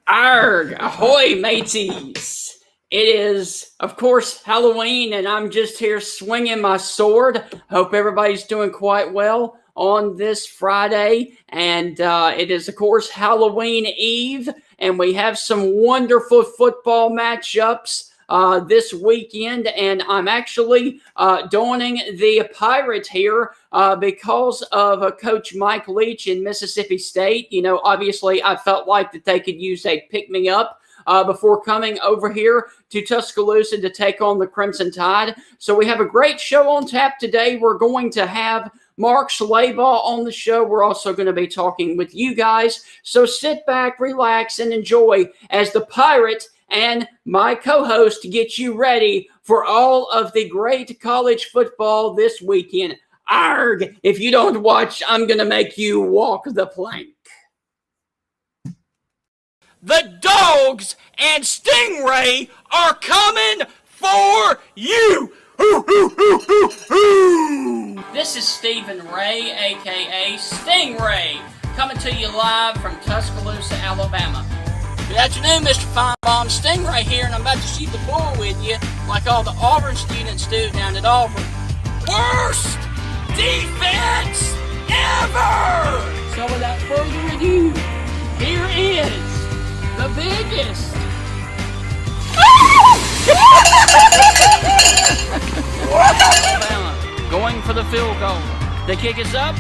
Arg! Ahoy, mateys! It is, of course, Halloween, and I'm just here swinging my sword. Hope everybody's doing quite well on this Friday. And it is, of course, Halloween Eve, and we have some wonderful football matchups this weekend. And I'm actually donning the Pirate here because of Coach Mike Leach in Mississippi State. You know, obviously, I felt like that they could use a pick-me-up before coming over here to Tuscaloosa to take on the Crimson Tide. So we have a great show on tap today. We're going to have Mark Schlabach on the show. We're also going to be talking with you guys. So sit back, relax, and enjoy as the Pirate and my co-host get you ready for all of the great college football this weekend. Arg! If you don't watch, I'm going to make you walk the plank. The Dogs and Stingray are coming for you! This is Stephen Ray, a.k.a. Stingray, coming to you live from Tuscaloosa, Alabama. Good afternoon, Mr. Feinbaum. Stingray here, and I'm about to shoot the bull with you like all the Auburn students do down at Auburn. Worst defense ever! So without further ado, here is the biggest. Alabama going for the field goal. The kick is up.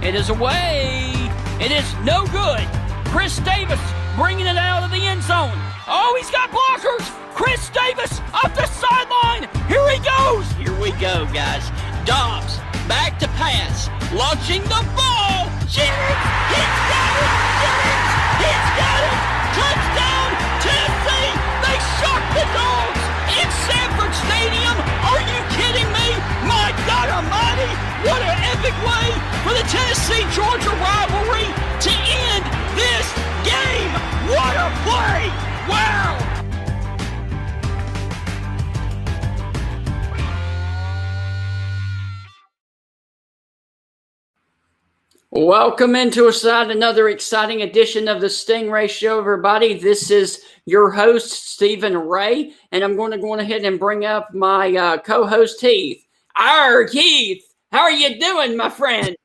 It is away. It is no good. Chris Davis bringing it out of the end zone. Oh, he's got blockers. Chris Davis up the sideline. Here he goes. Here we go, guys. Dobbs back to pass. Launching the ball. Jennings, he's got it. Jennings, he's got it. Touchdown, Tennessee! They shocked the Dogs in Sanford Stadium! Are you kidding me? My God almighty! What an epic way for the Tennessee-Georgia rivalry to end this game! What a play! Wow! Welcome into another exciting edition of the Stingray Show, everybody. This is your host, Stephen Ray, and I'm going to go ahead and bring up my co-host, Heath. Heath, how are you doing, my friend?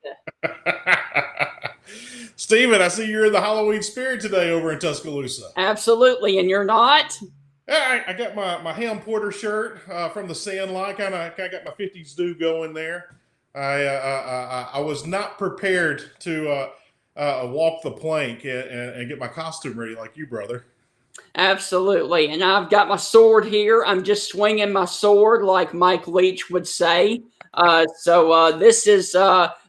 Stephen, I see you're in the Halloween spirit today over in Tuscaloosa. Absolutely, and you're not? I got my ham porter shirt from the Sandlot. Kind of got my 50s do going there. I was not prepared to walk the plank and get my costume ready like you, brother. Absolutely. And I've got my sword here. I'm just swinging my sword like Mike Leach would say. So this is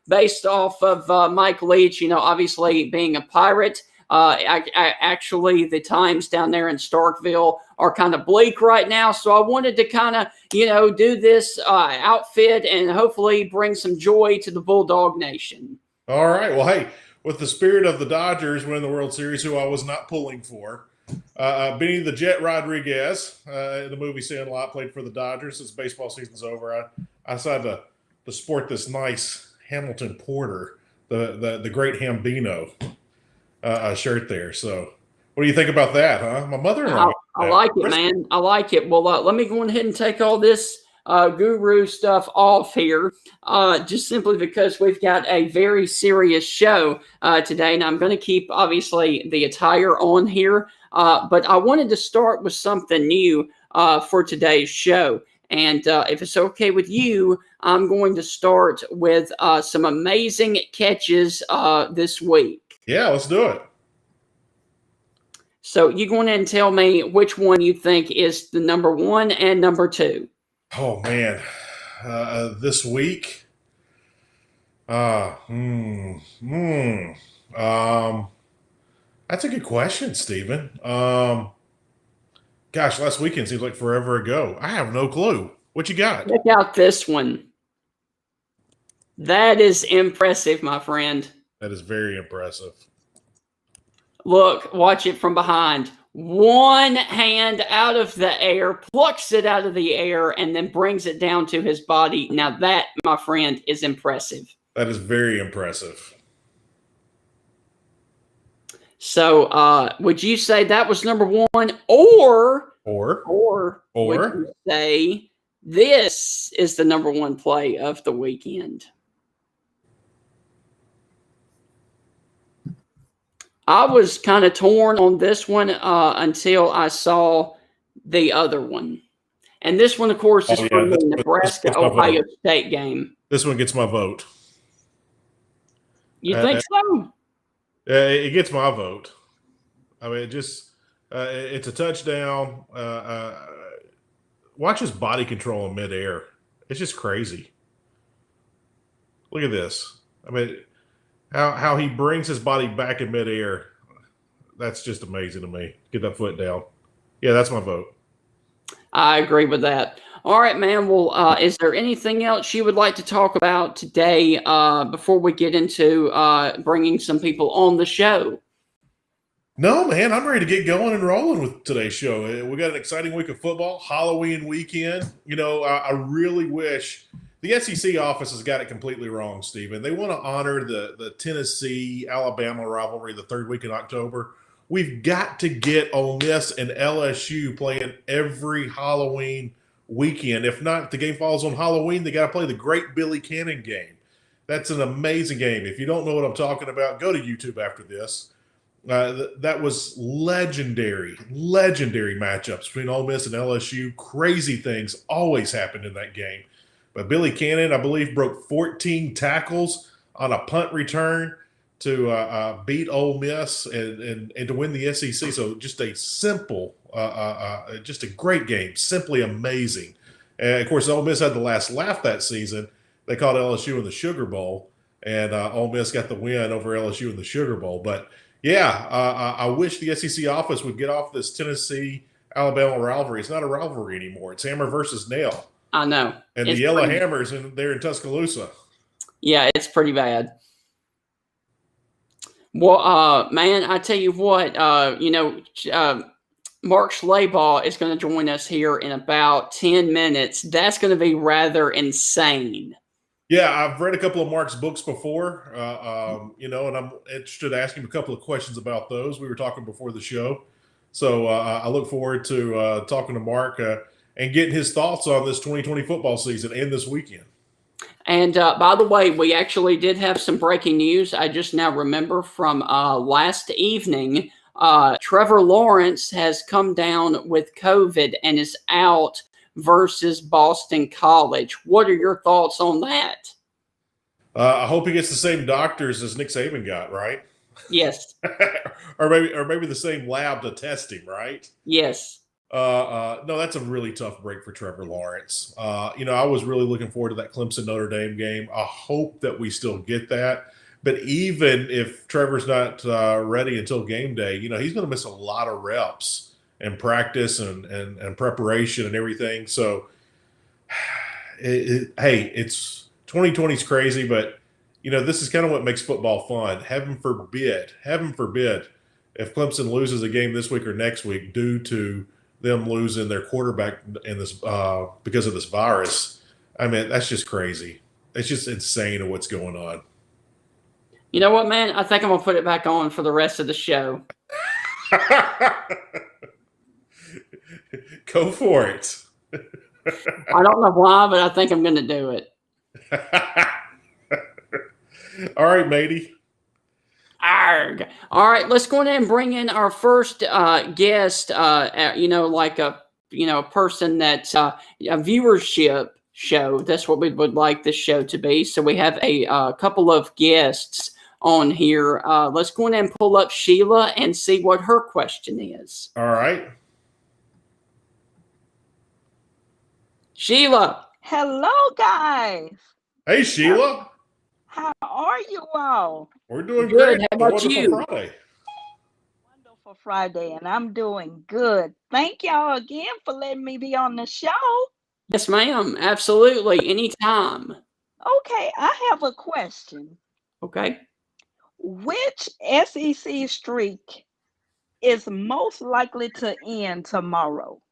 based off of Mike Leach, you know, obviously being a pirate. Actually, the times down there in Starkville are kind of bleak right now. So I wanted to kind of, you know, do this outfit and hopefully bring some joy to the Bulldog Nation. All right. Well, hey, with the spirit of the Dodgers winning the World Series, who I was not pulling for, Benny the Jet Rodriguez in the movie Sandlot played for the Dodgers. Since baseball season's over, I decided to sport this nice Hamilton Porter, the great Hambino shirt there. So what do you think about that, huh? My mother-in-law. I like it, man. I like it. Well, let me go ahead and take all this guru stuff off here, just simply because we've got a very serious show today, and I'm going to keep, obviously, the attire on here, but I wanted to start with something new for today's show, and if it's okay with you, I'm going to start with some amazing catches this week. Yeah, let's do it. So you go in and tell me which one you think is the number one and number two. Oh, man. This week? That's a good question, Stephen. Gosh, last weekend seems like forever ago. I have no clue. What you got? Check out this one. That is impressive, my friend. That is very impressive. Look, watch it from behind. One hand out of the air, plucks it out of the air, and then brings it down to his body. Now that, my friend, is impressive. That is very impressive. So would you say that was number one, or would you say this is the number one play of the weekend? I was kind of torn on this one until I saw the other one. And this one, of course, is from the Nebraska-Ohio State game. This one gets my vote. You think so? It gets my vote. I mean, it's a touchdown. Watch his body control in midair. It's just crazy. Look at this. I mean, how he brings his body back in midair. That's just amazing to me. Get that foot down. Yeah, that's my vote. I agree with that. All right, man. Well, is there anything else you would like to talk about today before we get into bringing some people on the show? No, man. I'm ready to get going and rolling with today's show. We got an exciting week of football, Halloween weekend. You know, I really wish the SEC office has got it completely wrong, Stephen. They want to honor the Tennessee-Alabama rivalry the third week in October. We've got to get Ole Miss and LSU playing every Halloween weekend. If not, if the game falls on Halloween, they got to play the Great Billy Cannon game. That's an amazing game. If you don't know what I'm talking about, go to YouTube after this. That was legendary matchups between Ole Miss and LSU. Crazy things always happened in that game. But Billy Cannon, I believe, broke 14 tackles on a punt return to beat Ole Miss and to win the SEC. So just a simple, just a great game, simply amazing. And, of course, Ole Miss had the last laugh that season. They called LSU in the Sugar Bowl, and Ole Miss got the win over LSU in the Sugar Bowl. But, yeah, I wish the SEC office would get off this Tennessee-Alabama rivalry. It's not a rivalry anymore. It's hammer versus nail. I know. And it's the Yellow Hammers there in Tuscaloosa. Yeah, it's pretty bad. Well, man, I tell you what, Mark Schlabach is going to join us here in about 10 minutes. That's going to be rather insane. Yeah, I've read a couple of Mark's books before, and I'm interested in asking him a couple of questions about those. We were talking before the show. So I look forward to talking to Mark and getting his thoughts on this 2020 football season and this weekend. And by the way, we actually did have some breaking news. I just now remember from last evening. Trevor Lawrence has come down with COVID and is out versus Boston College. What are your thoughts on that? I hope he gets the same doctors as Nick Saban got, right? Yes. or maybe the same lab to test him, right? Yes. No, that's a really tough break for Trevor Lawrence. I was really looking forward to that Clemson Notre Dame game. I hope that we still get that. But even if Trevor's not ready until game day, he's going to miss a lot of reps and practice and preparation and everything. So, it's 2020 is crazy, but this is kind of what makes football fun. Heaven forbid, if Clemson loses a game this week or next week due to them losing their quarterback in this because of this virus. I mean, that's just crazy. It's just insane what's going on. You know what, man? I think I'm going to put it back on for the rest of the show. Go for it. I don't know why, but I think I'm going to do it. All right, matey. Arg. All right, let's go ahead and bring in our first guest, like a person that's a viewership show. That's what we would like this show to be. So we have a couple of guests on here. Let's go ahead and pull up Sheila and see what her question is. All right. Sheila. Hello, guys. Hey, Sheila. How are you all? We're doing good. Great. How about you? Friday. Wonderful Friday, and I'm doing good. Thank y'all again for letting me be on the show. Yes, ma'am. Absolutely. Anytime. Okay, I have a question. Okay. Which SEC streak is most likely to end tomorrow?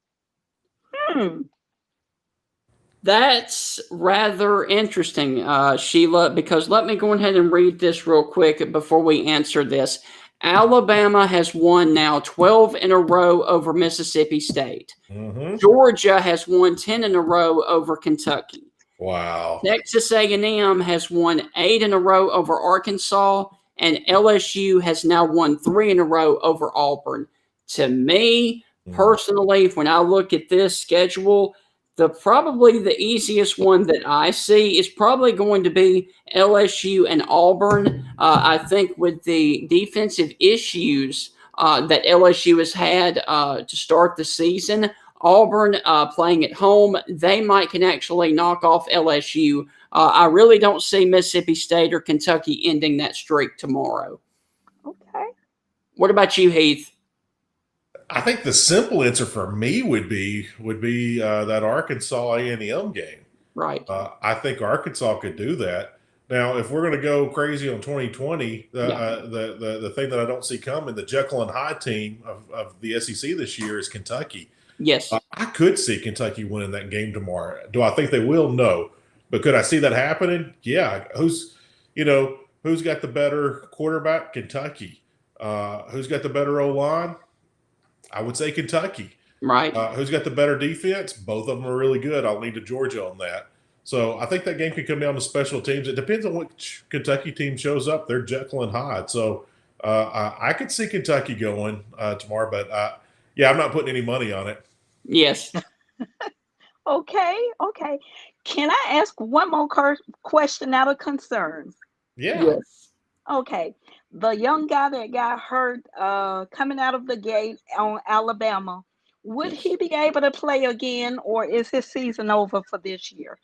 That's rather interesting, Sheila, because let me go ahead and read this real quick before we answer this. Alabama has won now 12 in a row over Mississippi State. Mm-hmm. Georgia has won 10 in a row over Kentucky. Wow. Texas A&M has won 8 in a row over Arkansas, and LSU has now won 3 in a row over Auburn. To me, personally, when I look at this schedule, probably the easiest one that I see is probably going to be LSU and Auburn. I think with the defensive issues that LSU has had to start the season, Auburn playing at home, they can actually knock off LSU. I really don't see Mississippi State or Kentucky ending that streak tomorrow. Okay. What about you, Heath? I think the simple answer for me would be that Arkansas A&M game. Right. I think Arkansas could do that. Now, if we're going to go crazy on 2020, the thing that I don't see coming, the Jekyll and Hyde team of the SEC this year is Kentucky. Yes. I could see Kentucky winning that game tomorrow. Do I think they will? No. But could I see that happening? Yeah. Who's got the better quarterback? Kentucky. Who's got the better O-line? I would say Kentucky. Right. Who's got the better defense? Both of them are really good. I'll lean to Georgia on that. So I think that game could come down to special teams. It depends on which Kentucky team shows up. They're Jekyll and Hyde. So I could see Kentucky going tomorrow, but I'm not putting any money on it. Yes. Okay. Can I ask one more question out of concern? Yeah. Yes. Okay. The young guy that got hurt coming out of the gate on Alabama, would he be able to play again, or is his season over for this year?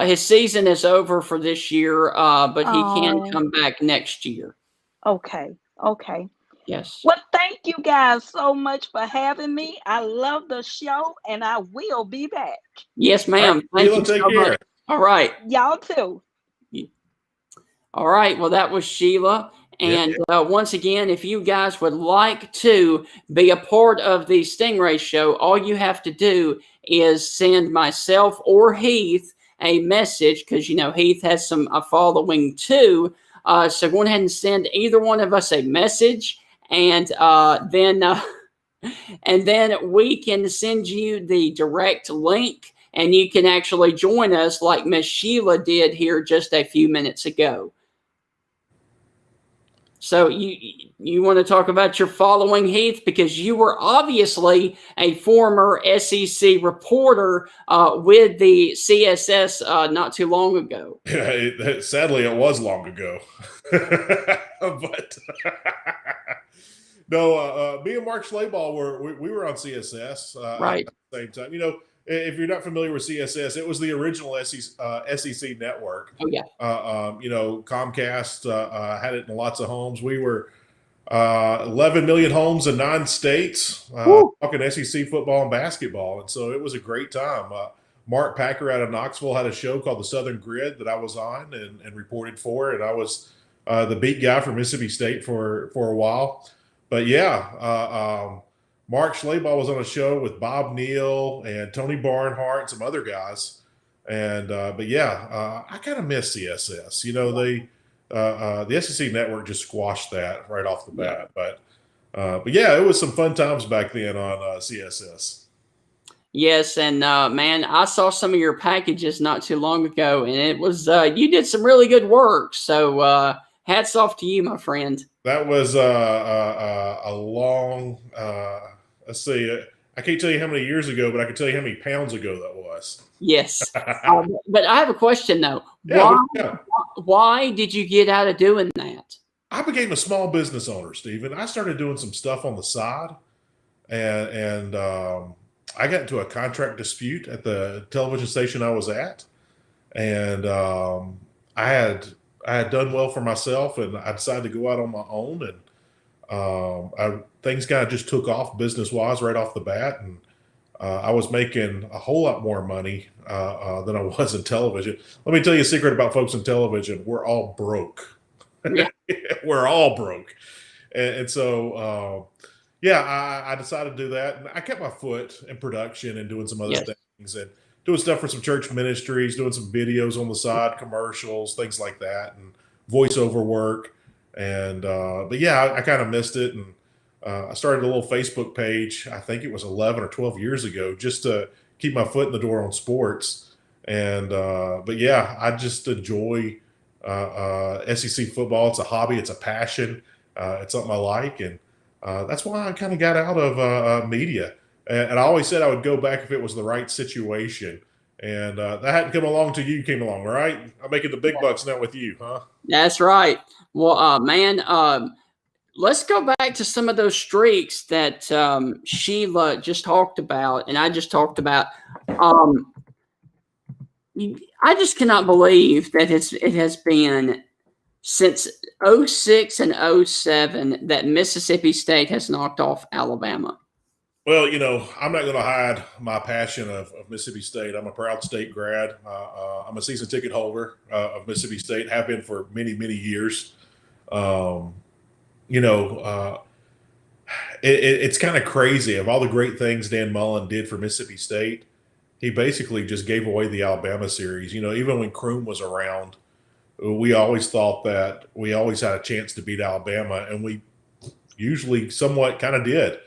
His season is over for this year, but he can come back next year. Okay. Yes. Well, thank you guys so much for having me. I love the show, and I will be back. Yes, ma'am. Right. Thank you so much. All right. Y'all too. All right. Well, that was Sheila. And once again, if you guys would like to be a part of the Stingray show, all you have to do is send myself or Heath a message, because Heath has a following too. So go ahead and send either one of us a message, and then we can send you the direct link, and you can actually join us like Miss Sheila did here just a few minutes ago. So you want to talk about your following, Heath, because you were obviously a former SEC reporter with the CSS not too long ago. Sadly, it was long ago. But no, me and Mark Schlabach we were on CSS right at the same time. If you're not familiar with CSS, it was the original SEC network. Oh, yeah. Comcast had it in lots of homes. We were 11 million homes in 9 states, talking SEC football and basketball. And so it was a great time. Mark Packer out of Knoxville had a show called The Southern Grid that I was on and reported for. And I was the beat guy for Mississippi State for a while. But, Mark Schlabach was on a show with Bob Neal and Tony Barnhart and some other guys. And I kind of miss CSS. The SEC network just squashed that right off the bat. But it was some fun times back then on CSS. Yes, and man, I saw some of your packages not too long ago, and it was you did some really good work. So hats off to you, my friend. That was a long. Let's see. I can't tell you how many years ago, but I can tell you how many pounds ago that was. Yes. But I have a question, though. Why did you get out of doing that? I became a small business owner, Stephen. I started doing some stuff on the side, and I got into a contract dispute at the television station I was at, and I had done well for myself, and I decided to go out on my own, and things kind of just took off business-wise right off the bat, and I was making a whole lot more money than I was in television. Let me tell you a secret about folks in television. We're all broke. Yeah. We're all broke. And so, I decided to do that. And I kept my foot in production and doing some other things and doing stuff for some church ministries, doing some videos on the side, commercials, things like that, and voiceover work. And but yeah, I kind of missed it, and I started a little Facebook page. I think it was 11 or 12 years ago, just to keep my foot in the door on sports. And but yeah, I just enjoy SEC football. It's a hobby. It's a passion. It's something I like, and that's why I kind of got out of media. And I always said I would go back if it was the right situation. And that hadn't come along till you came along, right? I'm making the big bucks now with you, huh? That's right. Well, man, let's go back to some of those streaks that Sheila just talked about, and I just talked about. I just cannot believe that it has been since 06 and 07 that Mississippi State has knocked off Alabama. Well, I'm not going to hide my passion of Mississippi State. I'm a proud state grad. I'm a season ticket holder of Mississippi State, have been for many, many years. It's kind of crazy. Of all the great things Dan Mullen did for Mississippi State, he basically just gave away the Alabama series. Even when Kroom was around, we always thought that we always had a chance to beat Alabama, and we usually somewhat kind of did.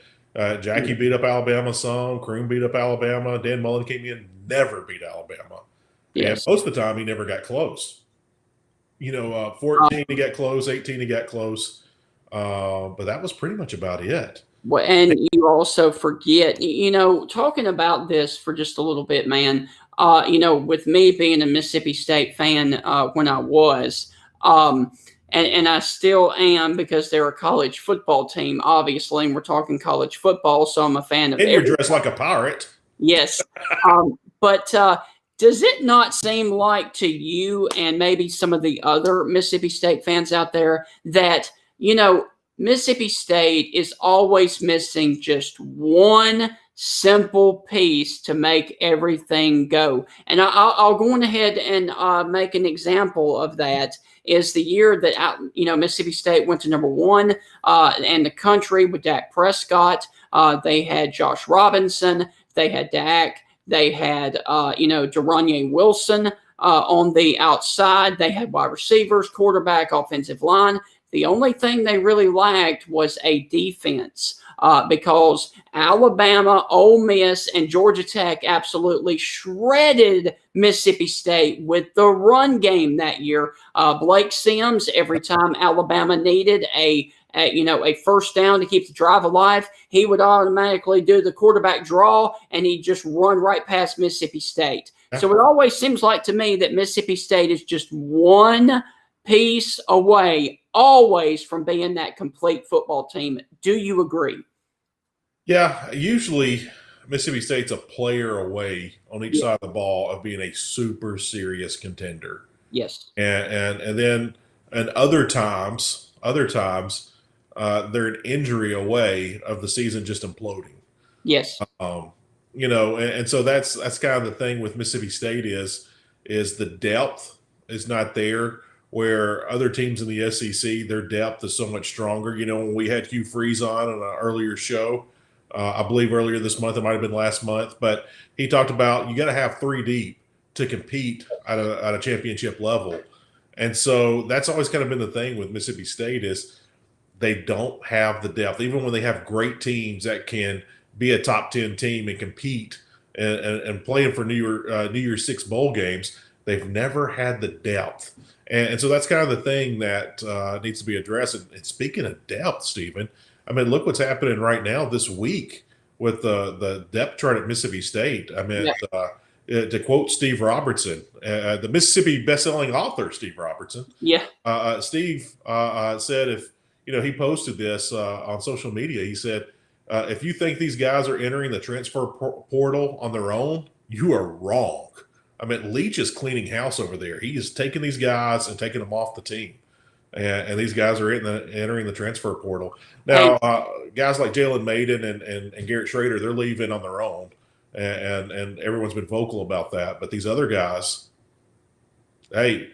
Jackie beat up Alabama some. Kroom beat up Alabama. Dan Mullen came in, never beat Alabama. Yes. And most of the time, he never got close. 14 he got close, 18 he got close. But that was pretty much about it. Well, and you also forget, talking about this for just a little bit, man, with me being a Mississippi State fan when I was, and I still am because they're a college football team, obviously, and we're talking college football, so I'm a fan of And you're dressed like a pirate. Yes. But does it not seem like to you and maybe some of the other Mississippi State fans out there that, Mississippi State is always missing just one simple piece to make everything go? And I'll go on ahead and make an example of that. Is the year that Mississippi State went to number one in the country with Dak Prescott. They had Josh Robinson. They had Dak. They had Deronye Wilson on the outside. They had wide receivers, quarterback, offensive line. The only thing they really lacked was a defense because Alabama, Ole Miss, and Georgia Tech absolutely shredded Mississippi State with the run game that year. Blake Sims, every time Alabama needed a first down to keep the drive alive, he would automatically do the quarterback draw, and he'd just run right past Mississippi State. So it always seems like to me that Mississippi State is just one piece away, always, from being that complete football team. Do you agree? Yeah, usually Mississippi State's a player away on each side of the ball of being a super serious contender. Yes. And then other times they're an injury away of the season just imploding. Yes. And so that's kind of the thing with Mississippi State is the depth is not there, where other teams in the SEC, their depth is so much stronger. When we had Hugh Freeze on an earlier show, I believe earlier this month, it might have been last month, but he talked about you got to have 3 deep to compete at a championship level. And so that's always kind of been the thing with Mississippi State is they don't have the depth. Even when they have great teams that can be a top 10 team and compete and playing for New Year's Six bowl games, they've never had the depth. And so that's kind of the thing that needs to be addressed. And speaking of depth, Stephen, I mean, look what's happening right now this week with the depth chart at Mississippi State. I mean, to quote Steve Robertson, the Mississippi best-selling author, Steve Robertson. Yeah. Steve said if, he posted this on social media. He said, if you think these guys are entering the transfer portal on their own, you are wrong. I mean, Leach is cleaning house over there. He is taking these guys and taking them off the team. And these guys are entering the transfer portal. Now, guys like Jalen Maiden and Garrett Schrader, they're leaving on their own. And everyone's been vocal about that. But these other guys, hey,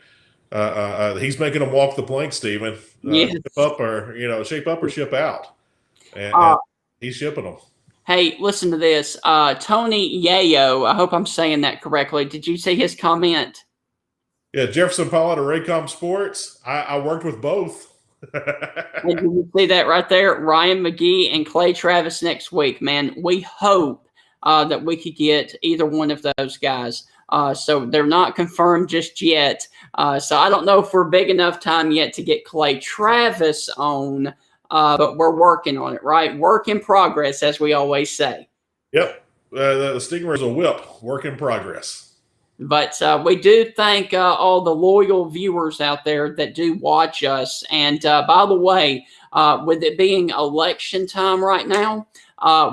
he's making them walk the plank, Stephen. Yes. Shape up or ship out. And he's shipping them. Hey, listen to this. Tony Yayo, I hope I'm saying that correctly. Did you see his comment? Yeah, Jefferson Pollard of Raycom Sports. I worked with both. And you see that right there, Ryan McGee and Clay Travis next week, man. We hope that we could get either one of those guys. So they're not confirmed just yet. So I don't know if we're big enough time yet to get Clay Travis on, but we're working on it, right? Work in progress, as we always say. Yep. The Stingray is a whip, work in progress. But we do thank all the loyal viewers out there that do watch us. And by the way, with it being election time right now,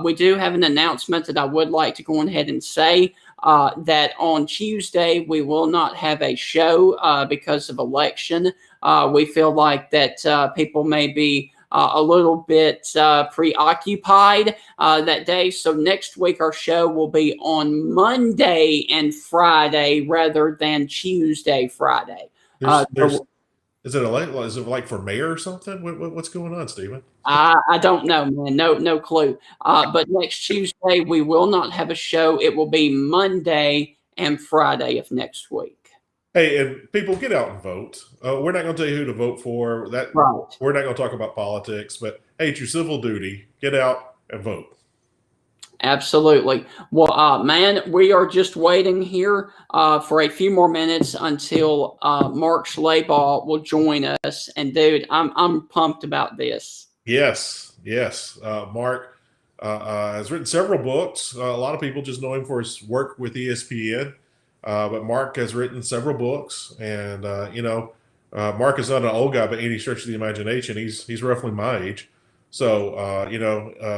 we do have an announcement that I would like to go ahead and say that on Tuesday, we will not have a show because of election. We feel like that people may be a little bit preoccupied that day. So next week, our show will be on Monday and Friday rather than Tuesday, Friday. Is it like for mayor or something? What's going on, Stephen? I don't know, man. No clue. But next Tuesday, we will not have a show. It will be Monday and Friday of next week. Hey, and people, get out and vote. We're not going to tell you who to vote for. Right. We're not going to talk about politics, but hey, it's your civil duty. Get out and vote. Absolutely. Well, man, we are just waiting here for a few more minutes until Mark Schlabach will join us. And dude, I'm pumped about this. Yes. Mark has written several books. A lot of people just know him for his work with ESPN. But Mark has written several books, and Mark is not an old guy by any stretch of the imagination. He's roughly my age, so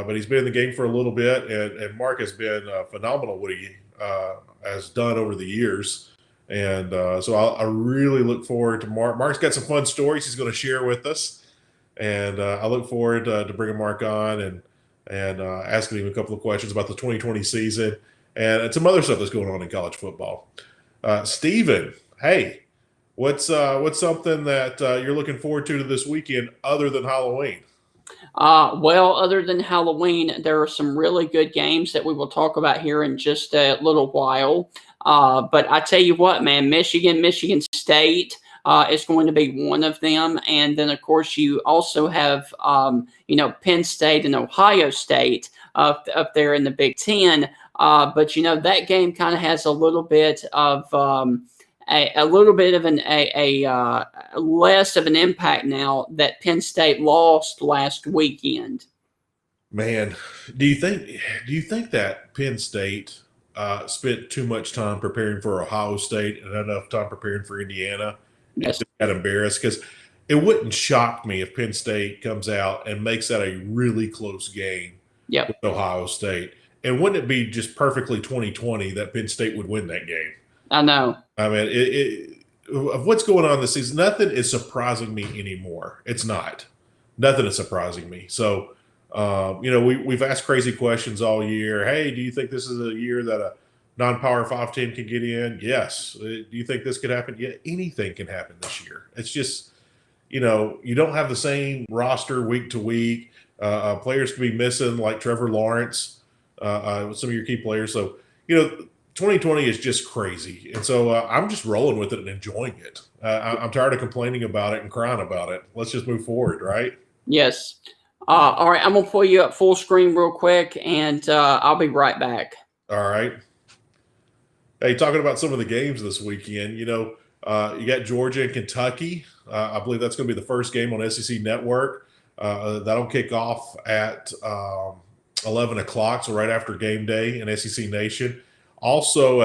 but he's been in the game for a little bit, and Mark has been phenomenal what he has done over the years, and so I really look forward to Mark. Mark's got some fun stories he's going to share with us, and I look forward to bringing Mark on and asking him a couple of questions about the 2020 season. And some other stuff that's going on in college football. Stephen, hey, what's something that you're looking forward to this weekend other than Halloween? Well, other than Halloween, there are some really good games that we will talk about here in just a little while. But I tell you what, man, Michigan State is going to be one of them. And then, of course, you also have, Penn State and Ohio State up there in the Big Ten. But that game kind of has a little bit of a little bit of a less of an impact now that Penn State lost last weekend. Man, do you think that Penn State spent too much time preparing for Ohio State and not enough time preparing for Indiana? Yes. And got embarrassed? Because it wouldn't shock me if Penn State comes out and makes that a really close game with Ohio State. And wouldn't it be just perfectly 2020 that Penn State would win that game? I know. I mean, of what's going on this season, nothing is surprising me anymore. It's not. Nothing is surprising me. So, we've asked crazy questions all year. Hey, do you think this is a year that a non-Power 5 team can get in? Yes. Do you think this could happen? Yeah, anything can happen this year. It's just, you don't have the same roster week to week. Players could be missing like Trevor Lawrence. With some of your key players. So, 2020 is just crazy. And so I'm just rolling with it and enjoying it. I'm tired of complaining about it and crying about it. Let's just move forward, right? Yes. All right. I'm going to pull you up full screen real quick, and I'll be right back. All right. Hey, talking about some of the games this weekend, you got Georgia and Kentucky. I believe that's going to be the first game on SEC Network. That'll kick off at 11 o'clock, so right after game day in SEC Nation. Also,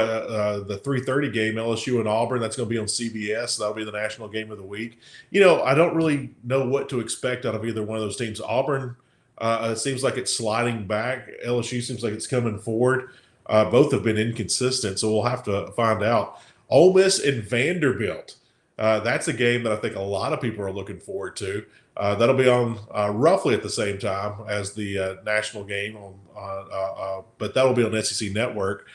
the 3:30 game, LSU and Auburn, that's going to be on CBS. That'll be the national game of the week. I don't really know what to expect out of either one of those teams. Auburn, it seems like it's sliding back. LSU seems like it's coming forward. Both have been inconsistent, so we'll have to find out. Ole Miss and Vanderbilt. That's a game that I think a lot of people are looking forward to. That'll be on roughly at the same time as the national game, but that'll be on SEC Network.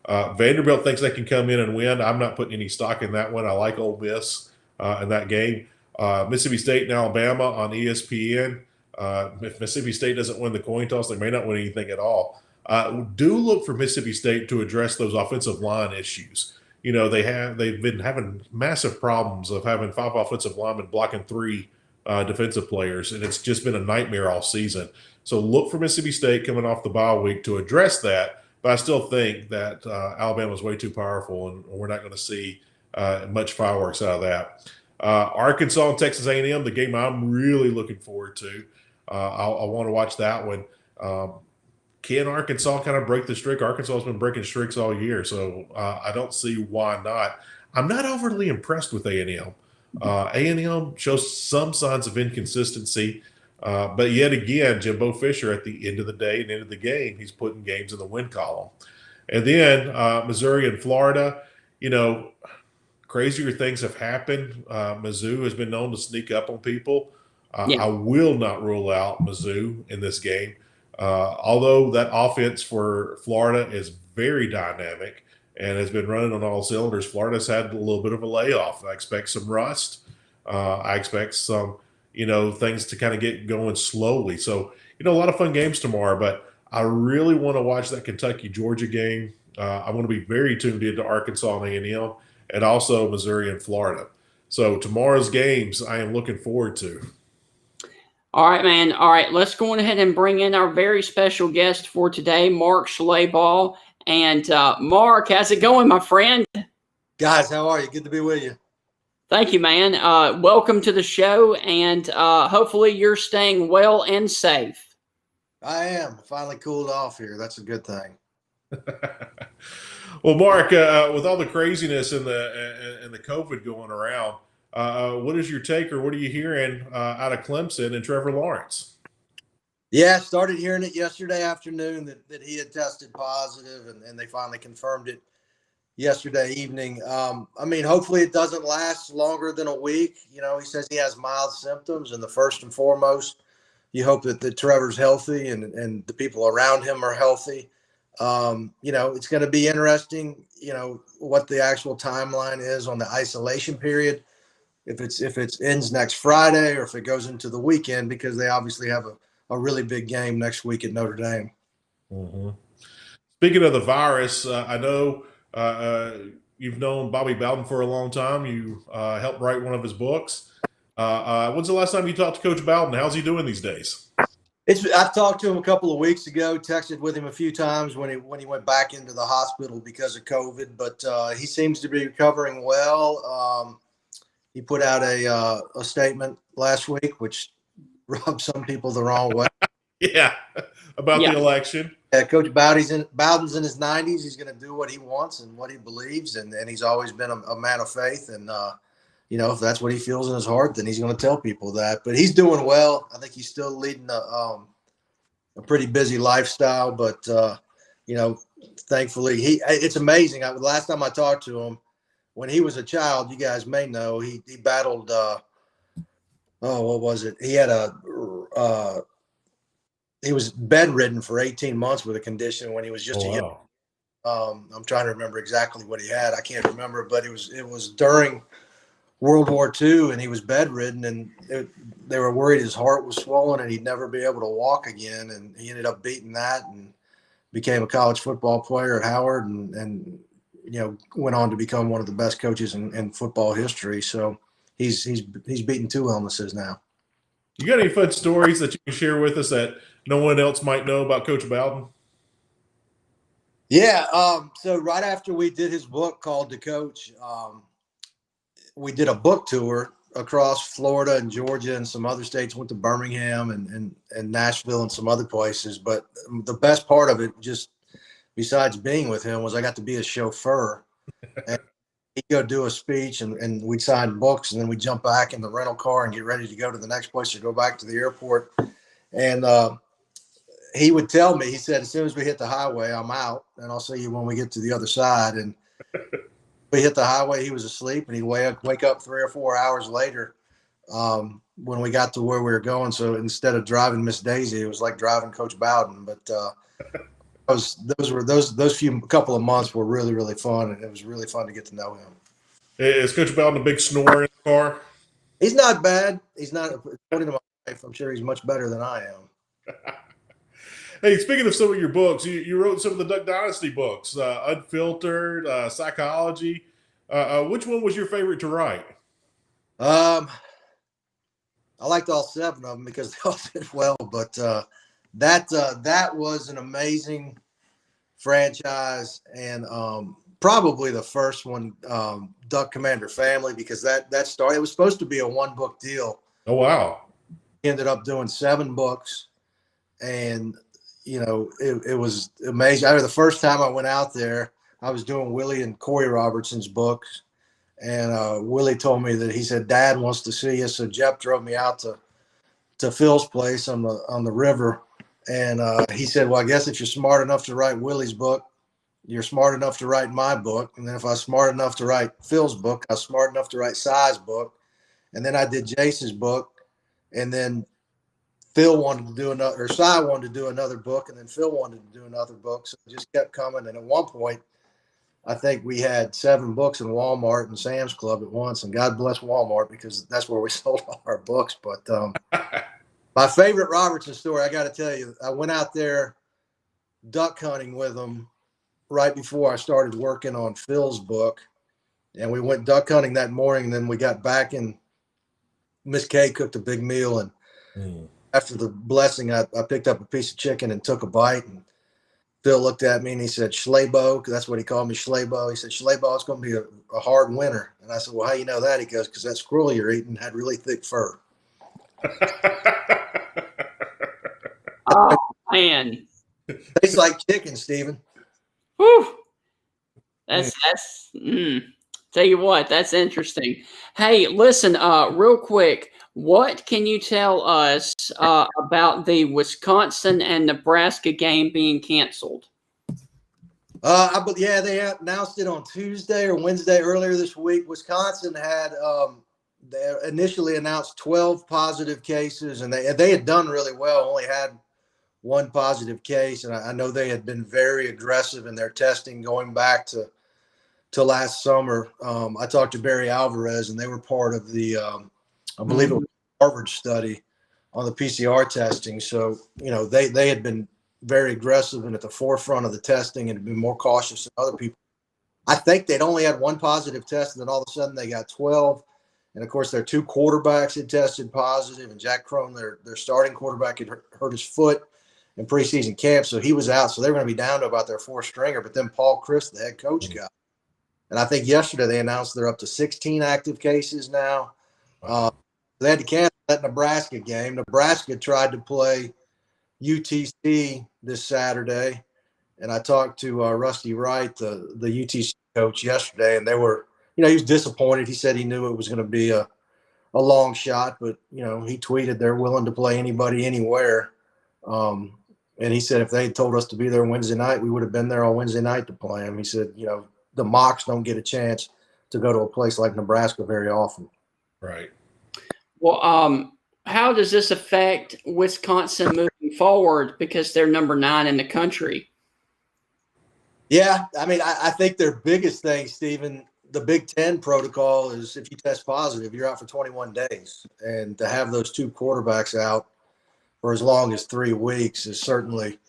Vanderbilt thinks they can come in and win. I'm not putting any stock in that one. I like Ole Miss in that game. Mississippi State and Alabama on ESPN. If Mississippi State doesn't win the coin toss, they may not win anything at all. Do look for Mississippi State to address those offensive line issues. They've been having massive problems of having 5 offensive linemen blocking 3 defensive players, and it's just been a nightmare all season. So look for Mississippi State coming off the bye week to address that. But I still think that Alabama is way too powerful, and we're not going to see much fireworks out of that. Arkansas and Texas A&M, the game I'm really looking forward to. I want to watch that one. Can Arkansas kind of break the streak? Arkansas has been breaking streaks all year, so I don't see why not. I'm not overly impressed with A&M. A&M shows some signs of inconsistency, but yet again, Jimbo Fisher at the end of the day and end of the game, he's putting games in the win column. And then Missouri and Florida, crazier things have happened. Mizzou has been known to sneak up on people. I will not rule out Mizzou in this game. Although that offense for Florida is very dynamic and has been running on all cylinders, Florida's had a little bit of a layoff. I expect some rust. I expect some, things to kind of get going slowly. So, a lot of fun games tomorrow, but I really want to watch that Kentucky-Georgia game. I want to be very tuned into Arkansas and A&M and also Missouri and Florida. So tomorrow's games I am looking forward to. All right, man. All right, let's go on ahead and bring in our very special guest for today, Mark Schlabach. And Mark, how's it going, my friend? Guys, how are you? Good to be with you. Thank you, man. Welcome to the show, and hopefully you're staying well and safe. I am. Finally cooled off here. That's a good thing. Well, Mark, with all the craziness and the COVID going around, what is your take, or what are you hearing out of Clemson and Trevor Lawrence? Yeah, started hearing it yesterday afternoon that he had tested positive, and they finally confirmed it yesterday evening. Hopefully it doesn't last longer than a week. He says he has mild symptoms, and the first and foremost, you hope that Trevor's healthy and the people around him are healthy. It's going to be interesting, what the actual timeline is on the isolation period. If it ends next Friday or if it goes into the weekend, because they obviously have a really big game next week at Notre Dame. Mm-hmm. Speaking of the virus, I know you've known Bobby Bowden for a long time. You helped write one of his books. When's the last time you talked to Coach Bowden? How's he doing these days? I've talked to him a couple of weeks ago, texted with him a few times when he went back into the hospital because of COVID, but he seems to be recovering well. He put out a statement last week, which rubbed some people the wrong way. Yeah, about the election. Yeah, Coach Bowden's in his 90s. He's going to do what he wants and what he believes, and he's always been a man of faith. And if that's what he feels in his heart, then he's going to tell people that. But he's doing well. I think he's still leading a pretty busy lifestyle. But thankfully, it's amazing. The last time I talked to him, when he was a child, you guys may know, he battled. What was it? He had he was bedridden for 18 months with a condition when he was just a young. I'm trying to remember exactly what he had. I can't remember, but it was during World War II, and he was bedridden, and they were worried his heart was swollen and he'd never be able to walk again. And he ended up beating that and became a college football player at Howard, and went on to become one of the best coaches in football history. So he's beaten 2 illnesses now. You got any fun stories that you can share with us that no one else might know about Coach Bowden? Yeah. So right after we did his book called The Coach, we did a book tour across Florida and Georgia and some other states. Went to Birmingham and Nashville and some other places. But the best part of it, just besides being with him, was I got to be a chauffeur. And he'd go do a speech, and we'd sign books, and then we'd jump back in the rental car and get ready to go to the next place or go back to the airport. And he would tell me, he said, as soon as we hit the highway, I'm out, and I'll see you when we get to the other side. And we hit the highway, he was asleep, and he'd wake up 3 or 4 hours later when we got to where we were going. So instead of driving Miss Daisy, it was like driving Coach Bowden. But those couple of months were really, really fun, and it was really fun to get to know him. Is Coach Bowden a big snorer in the car? He's not bad. He's not, according to my wife, I'm sure he's much better than I am. Hey, speaking of some of your books, you wrote some of the Duck Dynasty books, Unfiltered, Psychology. Which one was your favorite to write? I liked all 7 of them because they all did well. But that was an amazing franchise, and probably the first one, Duck Commander Family, because that started. It was supposed to be a 1-book deal. Oh wow! Ended up doing 7 books, and it was amazing. I remember the first time I went out there, I was doing Willie and Corey Robertson's books, and Willie told me that he said Dad wants to see you, so Jeff drove me out to Phil's place on the river, and he said, "Well, I guess if you're smart enough to write Willie's book, you're smart enough to write my book, and then if I was smart enough to write Phil's book, I was smart enough to write Si's book, and then I did Jason's book, and then Phil wanted to do another, or Si wanted to do another book, and then Phil wanted to do another book, so it just kept coming, and at one point, I think we had 7 books in Walmart and Sam's Club at once, and God bless Walmart because that's where we sold all our books. But my favorite Robertson story, I got to tell you, I went out there duck hunting with him right before I started working on Phil's book, and we went duck hunting that morning, and then we got back, and Miss Kay cooked a big meal, and after the blessing, I picked up a piece of chicken and took a bite, and Phil looked at me and he said, Schlabach, that's what he called me, Schlabach. He said, Schlabach, it's going to be a hard winter. And I said, well, how you know that? He goes, because that squirrel you're eating had really thick fur. Oh, man. Tastes like chicken, Stephen. Whew. Tell you what, that's interesting. Hey, listen, real quick, what can you tell us about the Wisconsin and Nebraska game being canceled? Yeah, they announced it on Tuesday or Wednesday earlier this week. Wisconsin had they initially announced 12 positive cases, and they had done really well. Only had 1 positive case, and I know they had been very aggressive in their testing going back to last summer. I talked to Barry Alvarez, and they were part of the I believe it was Harvard study on the PCR testing. So they had been very aggressive and at the forefront of the testing and been more cautious than other people. I think they'd only had 1 positive test, and then all of a sudden they got 12. And of course, their 2 quarterbacks had tested positive, and Jack Crone, their starting quarterback, had hurt his foot in preseason camp, so he was out. So they were going to be down to about their 4th stringer. But then Paul Chryst, the head coach, got. And I think yesterday they announced they're up to 16 active cases now. They had to cancel that Nebraska game. Nebraska tried to play UTC this Saturday, and I talked to Rusty Wright, the UTC coach, yesterday, and they were, he was disappointed. He said he knew it was going to be a long shot, but he tweeted they're willing to play anybody anywhere. And he said if they had told us to be there Wednesday night, we would have been there on Wednesday night to play them. He said, the Mocs don't get a chance to go to a place like Nebraska very often. Right. Well, how does this affect Wisconsin moving forward because they're number 9 in the country? Yeah, I mean, I think their biggest thing, Stephen, the Big Ten protocol is if you test positive, you're out for 21 days. And to have those 2 quarterbacks out for as long as 3 weeks is certainly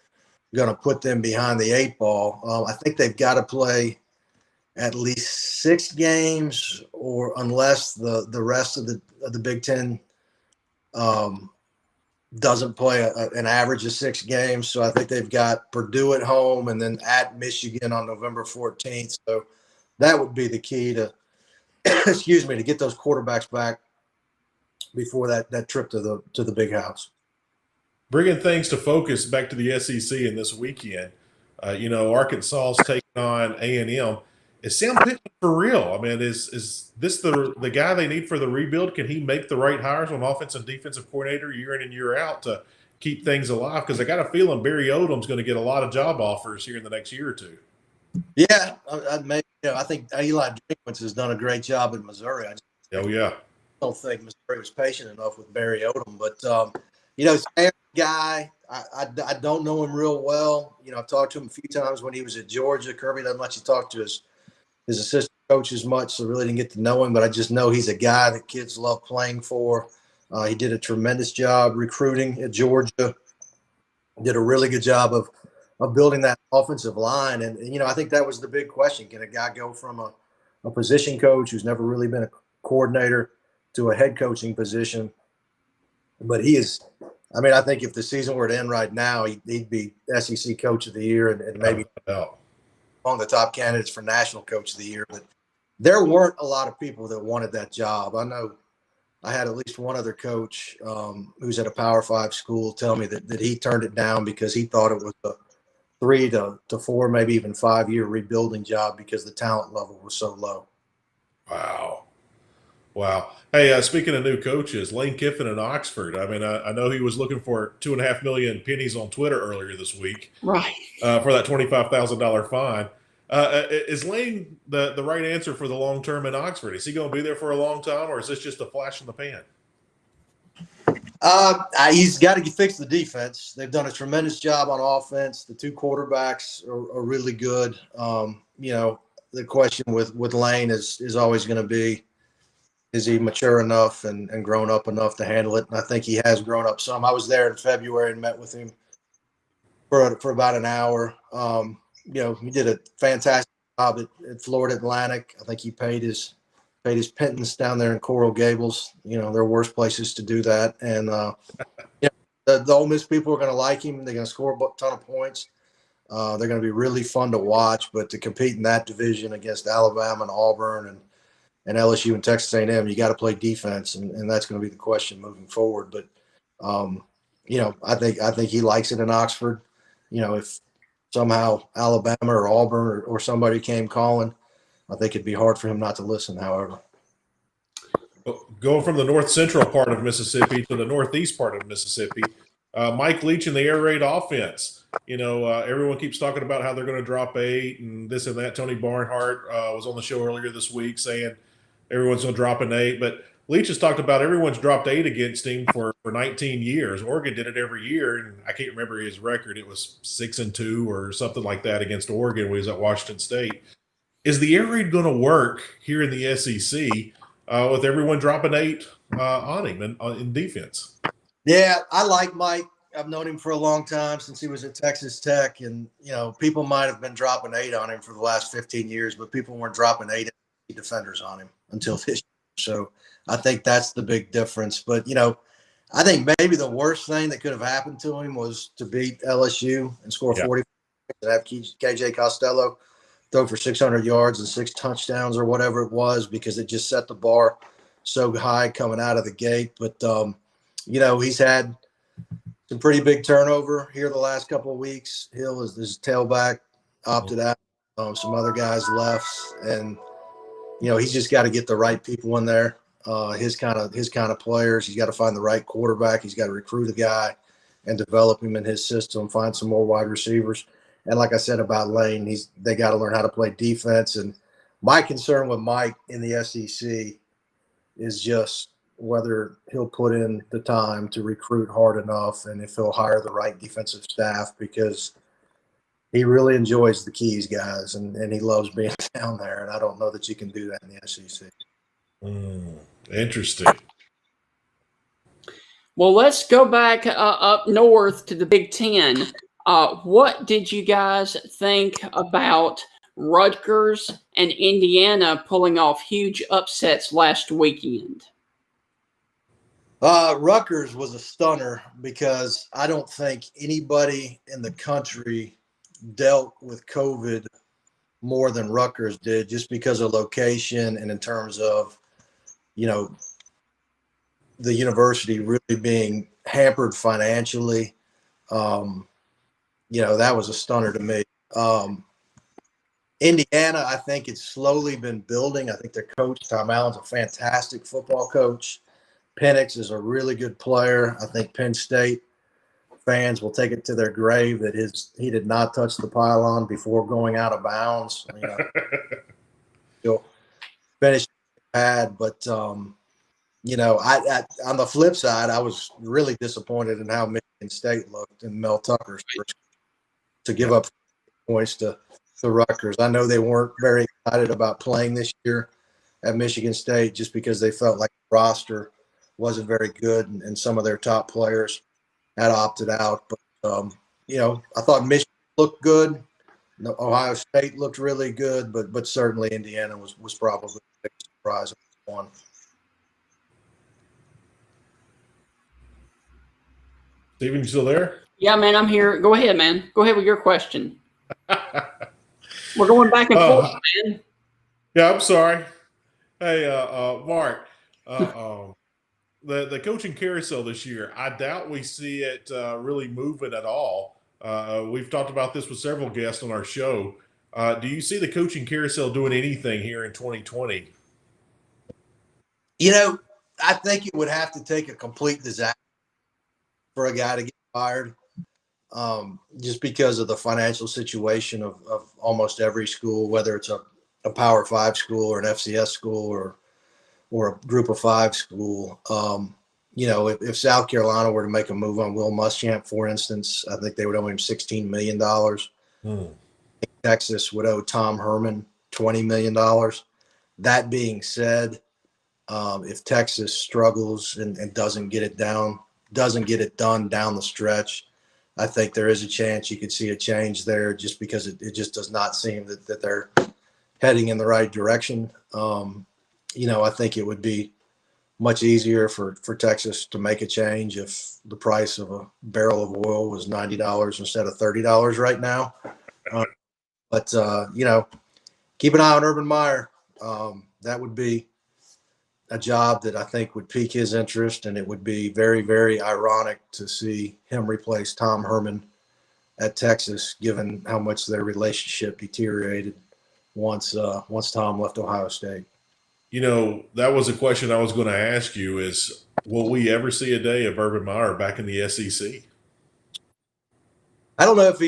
going to put them behind the 8 ball. I think they've got to play at least 6 games, or unless the rest of the Big Ten doesn't play an average of 6 games. So I think they've got Purdue at home and then at Michigan on November 14th. So that would be the key to, to get those quarterbacks back before that trip to the big house. Bringing things to focus back to the SEC in this weekend, Arkansas is taking on A&M. Is Sam Pittman for real? I mean, is this the guy they need for the rebuild? Can he make the right hires on offense and defensive coordinator year in and year out to keep things alive? Because I got a feeling Barry Odom's going to get a lot of job offers here in the next year or 2. Yeah, I think Eli Drinkwitz has done a great job in Missouri. I don't think Missouri was patient enough with Barry Odom, but Sam's guy, I don't know him real well. I've talked to him a few times when he was at Georgia. Kirby doesn't let you talk to his assistant coach as much, so really didn't get to know him, but I just know he's a guy that kids love playing for. He did a tremendous job recruiting at Georgia, did a really good job of building that offensive line. And I think that was the big question. Can a guy go from a position coach who's never really been a coordinator to a head coaching position? but he is. I mean, I think if the season were to end right now, he'd be SEC Coach of the Year and maybe among the top candidates for National Coach of the Year. But there weren't a lot of people that wanted that job. I know I had at least one other coach who's at a Power 5 school tell me that he turned it down because he thought it was a 3 to 4, maybe even 5 year rebuilding job because the talent level was so low. Wow. Hey, speaking of new coaches, Lane Kiffin in Oxford. I mean, I know he was looking for 2.5 million pennies on Twitter earlier this week, Right. For that $25,000 fine. Is Lane the right answer for the long term in Oxford? Is he going to be there for a long time, or is this just a flash in the pan? He's got to fix the defense. They've done a tremendous job on offense. The two quarterbacks are really good. The question with Lane is always going to be, is he mature enough and grown up enough to handle it? And I think he has grown up some. I was there in February and met with him for about an hour. He did a fantastic job at Florida Atlantic. I think he paid his pittance down there in Coral Gables. There are worse places to do that. And the Ole Miss people are going to like him. They're going to score a ton of points. They're going to be really fun to watch. But to compete in that division against Alabama and Auburn and LSU and Texas A&M, you got to play defense, and that's going to be the question moving forward. But I think he likes it in Oxford. If somehow Alabama or Auburn or somebody came calling, I think it'd be hard for him not to listen. However, going from the north central part of Mississippi to the northeast part of Mississippi, Mike Leach and the air raid offense. Everyone keeps talking about how they're going to drop 8 and this and that. Tony Barnhart was on the show earlier this week saying everyone's going to drop an 8, but Leach has talked about everyone's dropped 8 against him for 19 years. Oregon did it every year, and I can't remember his record. It was 6-2 or something like that against Oregon when he was at Washington State. Is the air raid going to work here in the SEC with everyone dropping 8 on him in defense? Yeah, I like Mike. I've known him for a long time, since he was at Texas Tech, and people might have been dropping 8 on him for the last 15 years, but people weren't dropping 8 defenders on him until this year. So I think that's the big difference. But I think maybe the worst thing that could have happened to him was to beat LSU and score 40 and have KJ Costello throw for 600 yards and 6 touchdowns or whatever it was, because it just set the bar so high coming out of the gate. But he's had some pretty big turnover here the last couple of weeks. Hill is his tailback opted out. Some other guys left, and he's just got to get the right people in there. His kind of players. He's got to find the right quarterback. He's got to recruit a guy and develop him in his system. Find some more wide receivers. And like I said about Lane, they got to learn how to play defense. And my concern with Mike in the SEC is just whether he'll put in the time to recruit hard enough, and if he'll hire the right defensive staff, because he really enjoys the Keys guys, and he loves being down there. And I don't know that you can do that in the SEC. Interesting. Well, let's go back up north to the Big Ten. What did you guys think about Rutgers and Indiana pulling off huge upsets last weekend? Rutgers was a stunner, because I don't think anybody in the country dealt with COVID more than Rutgers did, just because of location and in terms of, the university really being hampered financially. That was a stunner to me. Indiana, I think it's slowly been building. I think their coach, Tom Allen's a fantastic football coach. Penix is a really good player. I think Penn State fans will take it to their grave that he did not touch the pylon before going out of bounds. He'll finish bad, but I on the flip side, I was really disappointed in how Michigan State looked and Mel Tucker to give up points to Rutgers. I know they weren't very excited about playing this year at Michigan State, just because they felt like the roster wasn't very good, and some of their top players had opted out. But I thought Michigan looked good. Ohio State looked really good, but certainly Indiana was probably the biggest surprise of one. Steven, you still there? Yeah, man, I'm here. Go ahead, man. Go ahead with your question. We're going back and forth, man. Yeah, I'm sorry. Hey, Mark, the coaching carousel this year, I doubt we see it really moving at all. We've talked about this with several guests on our show. Do you see the coaching carousel doing anything here in 2020? You know, I think it would have to take a complete disaster for a guy to get fired, just because of the financial situation of almost every school, whether it's a Power 5 school or an FCS school or a Group of 5 school. You know, if South Carolina were to make a move on Will Muschamp, for instance, I think they would owe him $16 million. Texas would owe Tom Herman $20 million. That being said, if Texas struggles and doesn't get it done down the stretch, I think there is a chance you could see a change there, just because it just does not seem that they're heading in the right direction. You know, I think it would be much easier for Texas to make a change if the price of a barrel of oil was $90 instead of $30 right now. But you know, keep an eye on Urban Meyer. That would be a job that I think would pique his interest, and it would be very, very ironic to see him replace Tom Herman at Texas, given how much their relationship deteriorated once Tom left Ohio State. You know, that was a question I was going to ask you is, will we ever see a day of Urban Meyer back in the SEC? I don't know if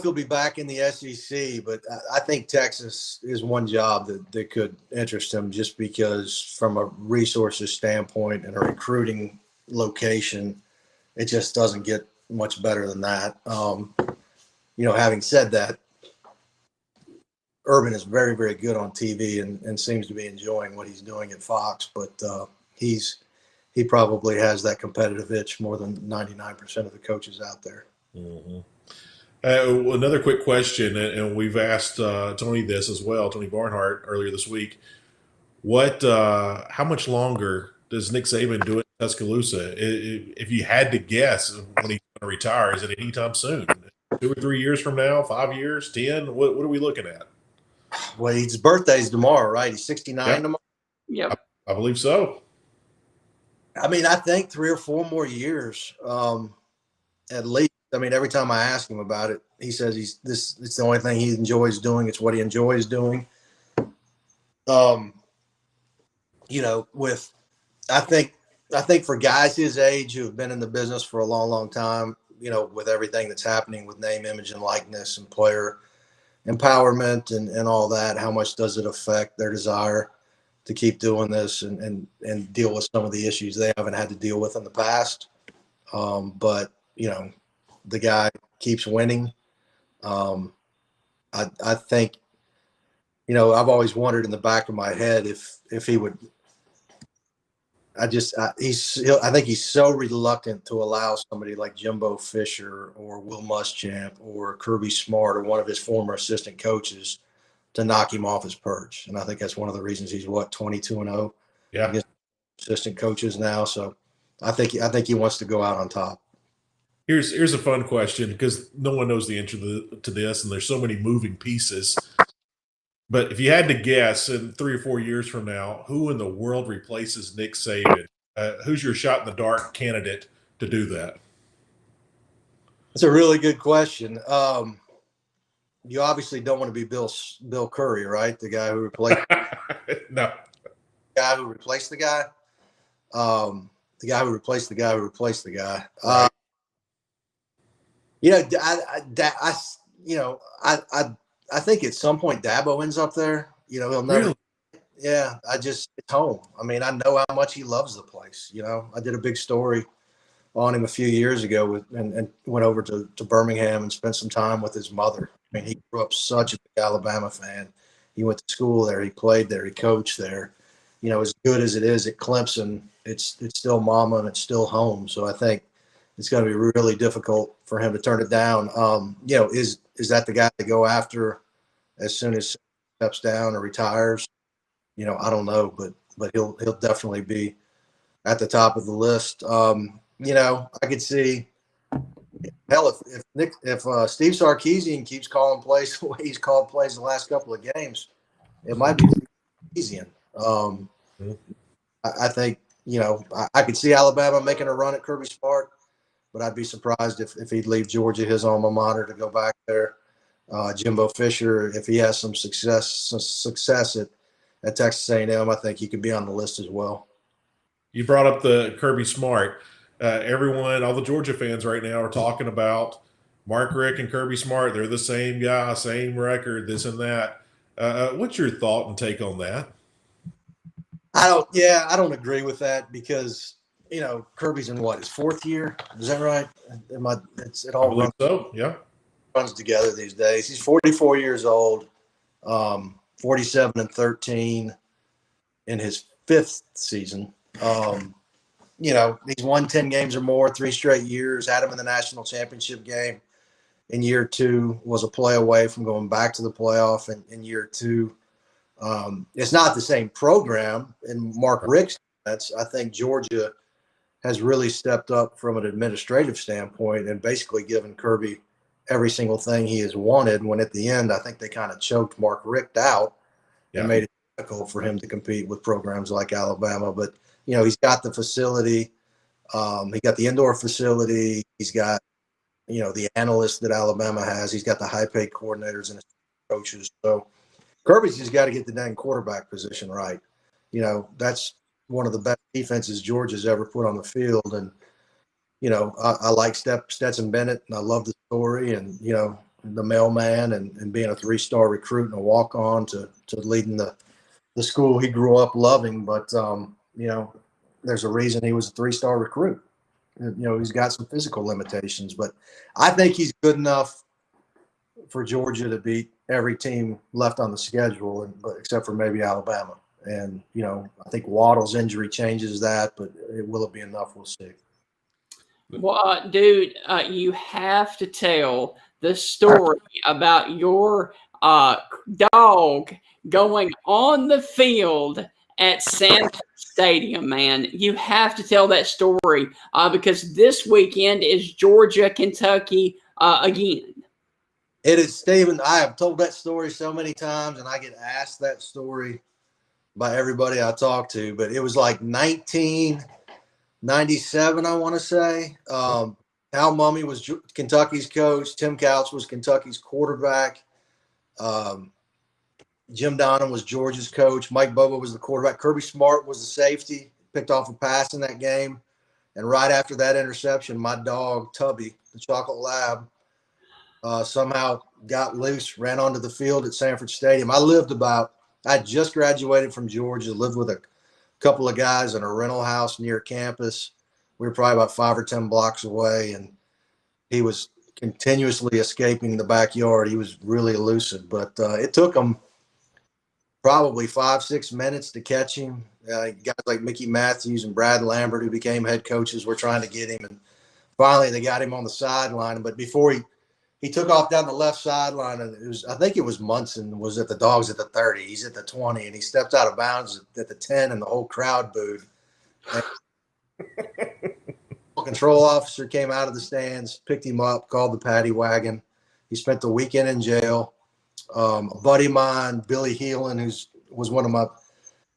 he'll be back in the SEC, but I think Texas is one job that could interest him, just because from a resources standpoint and a recruiting location, it just doesn't get much better than that. You know, having said that, Urban is very, very good on TV and seems to be enjoying what he's doing at Fox, but he probably has that competitive itch more than 99% of the coaches out there. Mm-hmm. Another quick question, and we've asked Tony this as well, Tony Barnhart, earlier this week. How much longer does Nick Saban do it in Tuscaloosa? If you had to guess when he's going to retire, is it anytime soon? 2 or 3 years from now? 5 years? 10? What are we looking at? Well, his birthday's tomorrow, right? He's 69 tomorrow. Yep. I believe so. I mean, I think 3 or 4 more years, at least. I mean, every time I ask him about it, he says it's the only thing he enjoys doing. It's what he enjoys doing. You know, I think for guys his age who have been in the business for a long, long time, you know, with everything that's happening with name, image, and likeness and player empowerment and all that, how much does it affect their desire to keep doing this and deal with some of the issues they haven't had to deal with in the past? But, you know, the guy keeps winning. I think, you know, I've always wondered in the back of my head if he would. I think he's so reluctant to allow somebody like Jimbo Fisher or Will Muschamp or Kirby Smart or one of his former assistant coaches to knock him off his perch. And I think that's one of the reasons he's 22-0 against assistant coaches now. So I think he wants to go out on top. Here's a fun question, because no one knows the answer to this, and there's so many moving pieces. But if you had to guess, in 3 or 4 years from now, who in the world replaces Nick Saban? Who's your shot in the dark candidate to do that? That's a really good question. You obviously don't want to be Bill Curry, right? The guy who replaced No. The guy who replaced the guy. The guy who replaced the guy who replaced the guy. Right. You know, I think at some point Dabo ends up there. You know, he'll never. Really? Yeah, it's home. I mean, I know how much he loves the place. You know, I did a big story on him a few years ago and went over to Birmingham and spent some time with his mother. I mean, he grew up such a big Alabama fan. He went to school there. He played there. He coached there. You know, as good as it is at Clemson, it's still mama and it's still home. So I think it's going to be really difficult for him to turn it down. You know, is that the guy to go after as soon as he steps down or retires? You know, I don't know, but he'll definitely be at the top of the list. I could see. Hell, if Steve Sarkisian keeps calling plays the way he's called plays the last couple of games, it might be Sarkisian. I think I could see Alabama making a run at Kirby Smart, but I'd be surprised if he'd leave Georgia, his alma mater, to go back there. Jimbo Fisher, if he has some success at Texas A&M, I think he could be on the list as well. You brought up the Kirby Smart. Everyone, all the Georgia fans right now are talking about Mark Richt and Kirby Smart. They're the same guy, same record, this and that. What's your thought and take on that? I don't agree with that because Kirby's in his fourth year. Is that right? It all runs, so. Yeah, runs together these days. He's 44 years old, 47-13 in his fifth season. He's won 10 games or more 3 straight years, had him in the national championship game. In year 2, was a play away from going back to the playoff. And in year 2, it's not the same program. And Mark Richt's defense, I think Georgia has really stepped up from an administrative standpoint and basically given Kirby every single thing he has wanted, when at the end, I think they kind of choked Mark Richt out and made it difficult for him to compete with programs like Alabama. But he's got the facility. He got the indoor facility. He's got, the analysts that Alabama has. He's got the high-paid coordinators and coaches. So Kirby's just got to get the dang quarterback position right. That's one of the best defenses Georgia's ever put on the field. And, I like Stetson Bennett, and I love the story and, the mailman and being a 3-star recruit and a walk-on to leading the school he grew up loving. But, there's a reason he was a 3-star recruit. He's got some physical limitations, but I think he's good enough for Georgia to beat every team left on the schedule, except for maybe Alabama. And, I think Waddle's injury changes that, but will it be enough? We'll see. Well, dude, you have to tell the story about your dog going on the field at Sanford Stadium, man. You have to tell that story because this weekend is Georgia, Kentucky again. It is, Stephen. I have told that story so many times, and I get asked that story by everybody I talk to, but it was like 1997, I want to say. Hal Mumme was Kentucky's coach. Tim Couch was Kentucky's quarterback. Jim Donnan was Georgia's coach. Mike Bobo was the quarterback. Kirby Smart was the safety, picked off a pass in that game. And right after that interception, my dog, Tubby, the chocolate lab, somehow got loose, ran onto the field at Sanford Stadium. I just graduated from Georgia, lived with a couple of guys in a rental house near campus. We were probably about 5 or 10 blocks away, and he was continuously escaping the backyard. He was really elusive, but it took him probably 5-6 minutes to catch him. Guys like Mickey Matthews and Brad Lambert, who became head coaches, were trying to get him, and finally they got him on the sideline. But before he took off down the left sideline, and I think it was Munson was at the dogs at the 30. He's at the 20, and he stepped out of bounds at the 10, and the whole crowd booed. Control officer came out of the stands, picked him up, called the paddy wagon. He spent the weekend in jail. A buddy of mine, Billy Heelan, who was one of my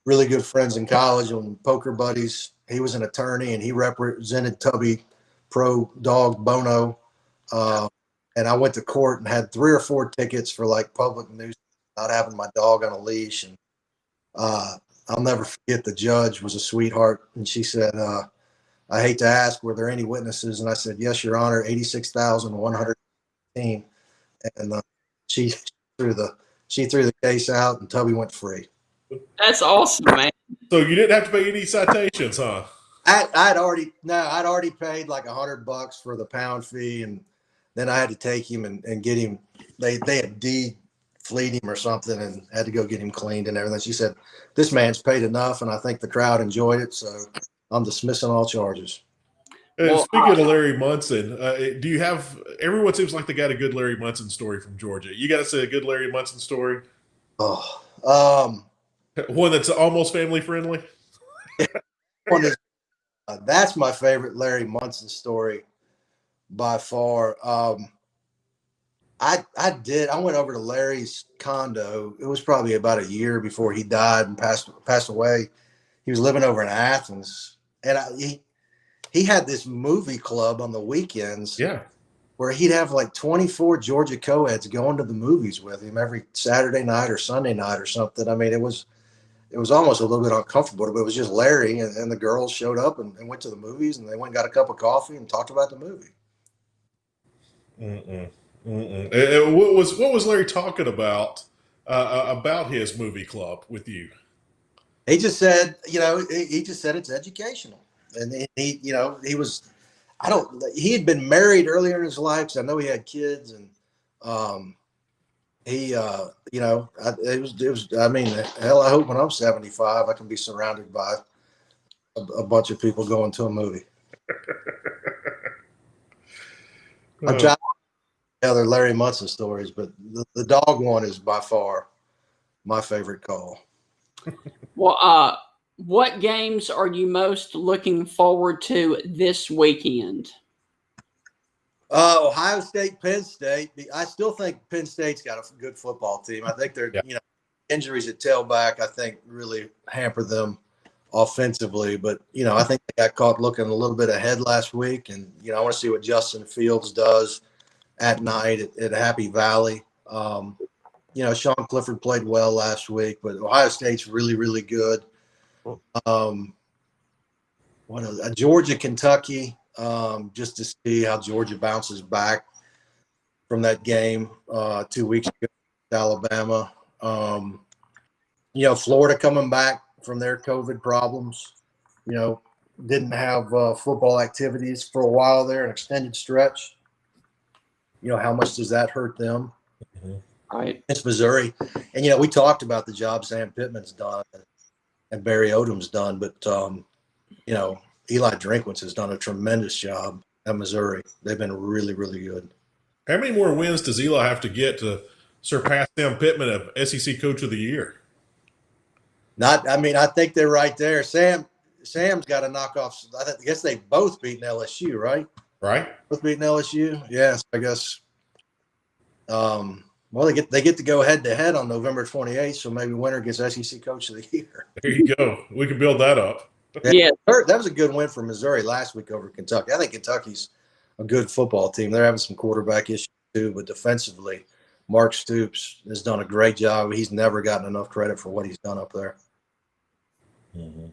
really good friends in college and poker buddies, he was an attorney, and he represented Tubby Pro Dog Bono. And I went to court and had 3 or 4 tickets for like public nuisance, not having my dog on a leash. And I'll never forget, the judge was a sweetheart, and she said, I hate to ask, were there any witnesses? And I said, yes, Your Honor, 86,115. And she threw the case out, and Tubby went free. That's awesome, man. So you didn't have to pay any citations, huh? I'd already paid like $100 for the pound fee, and then I had to take him and get him. They had fleet him or something, and had to go get him cleaned and everything. She said, this man's paid enough, and I think the crowd enjoyed it, so I'm dismissing all charges. Speaking of Larry Munson, do you have – everyone seems like they got a good Larry Munson story from Georgia. You got to say a good Larry Munson story? One that's almost family friendly? That's my favorite Larry Munson story by far. I went over to Larry's condo. It was probably about a year before he died and passed away. He was living over in Athens, and he had this movie club on the weekends. Yeah. Where he'd have like 24 Georgia co-eds going to the movies with him every Saturday night or Sunday night or something. I mean, it was almost a little bit uncomfortable, but it was just Larry and the girls showed up and went to the movies, and they went and got a cup of coffee and talked about the movie. What was Larry talking about his movie club with you? He just said, he just said it's educational, and he had been married earlier in his life, so I know he had kids, and hell, I hope when I'm 75, I can be surrounded by a bunch of people going to a movie. I'm trying to tell other Larry Munson stories, but the dog one is by far my favorite call. Well, what games are you most looking forward to this weekend? Ohio State, Penn State. I still think Penn State's got a good football team. I think they're, injuries at tailback, I think, really hamper them offensively. But, I think they got caught looking a little bit ahead last week. And, I want to see what Justin Fields does at night at Happy Valley. Sean Clifford played well last week, but Ohio State's really, really good. Georgia, Kentucky, just to see how Georgia bounces back from that game 2 weeks ago with Alabama. Florida coming back from their COVID problems, didn't have football activities for a while there, an extended stretch. How much does that hurt them? Right. It's Missouri. And, we talked about the job Sam Pittman's done and Barry Odom's done, but, Eli Drinkwitz has done a tremendous job at Missouri. They've been really, really good. How many more wins does Eli have to get to surpass Sam Pittman of SEC Coach of the Year? I think they're right there. Sam's got to knock off. I guess they both beaten LSU, right? Right. Both beaten LSU. Yes, I guess. They get to go head to head on November 28th, so maybe winner gets SEC Coach of the Year. There you go. We can build that up. Yeah, that was a good win for Missouri last week over Kentucky. I think Kentucky's a good football team. They're having some quarterback issues too, but defensively, Mark Stoops has done a great job. He's never gotten enough credit for what he's done up there. Mm-hmm.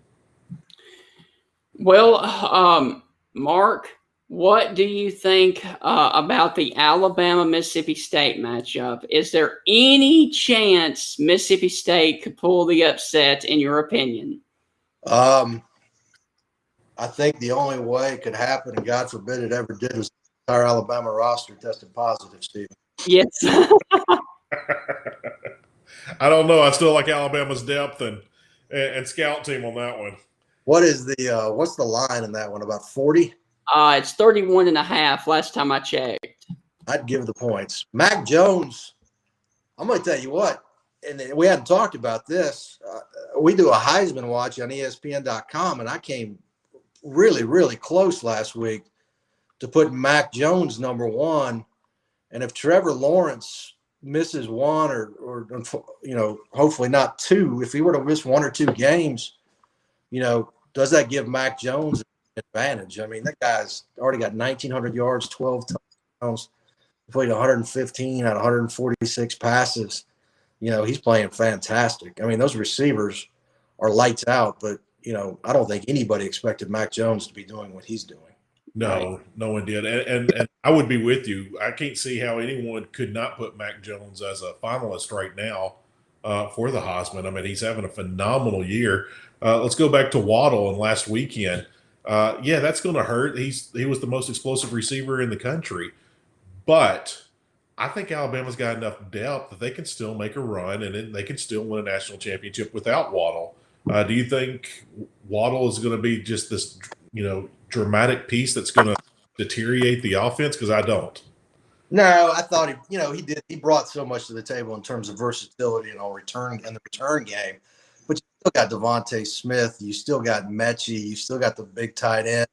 Well, Mark, what do you think about the Alabama-Mississippi State matchup? Is there any chance Mississippi State could pull the upset, in your opinion? I think the only way it could happen, and God forbid it ever did, was the entire Alabama roster tested positive, Stephen. Yes. I don't know. I still like Alabama's depth and scout team on that one. What's the line in that one? About 40? It's 31.5 last time I checked. I'd give the points. Mac Jones, I'm going to tell you what, and we hadn't talked about this. We do a Heisman watch on ESPN.com, and I came really, really close last week to put Mac Jones number one. And if Trevor Lawrence misses one or hopefully not two, if he were to miss one or two games, does that give Mac Jones an advantage? I mean, that guy's already got 1,900 yards, 12 touchdowns, played 115 out of 146 passes. He's playing fantastic. I mean, those receivers are lights out, but, I don't think anybody expected Mac Jones to be doing what he's doing. No, no one did. And I would be with you. I can't see how anyone could not put Mac Jones as a finalist right now for the Heisman. I mean, he's having a phenomenal year. Let's go back to Waddle and last weekend. That's going to hurt. He was the most explosive receiver in the country. But I think Alabama's got enough depth that they can still make a run, and then they can still win a national championship without Waddle. Do you think Waddle is going to be just this, dramatic piece that's going to deteriorate the offense? Because I don't. No, I thought he brought so much to the table in terms of versatility and the return game. But still got Devontae Smith. You still got Mechie. You still got the big tight end.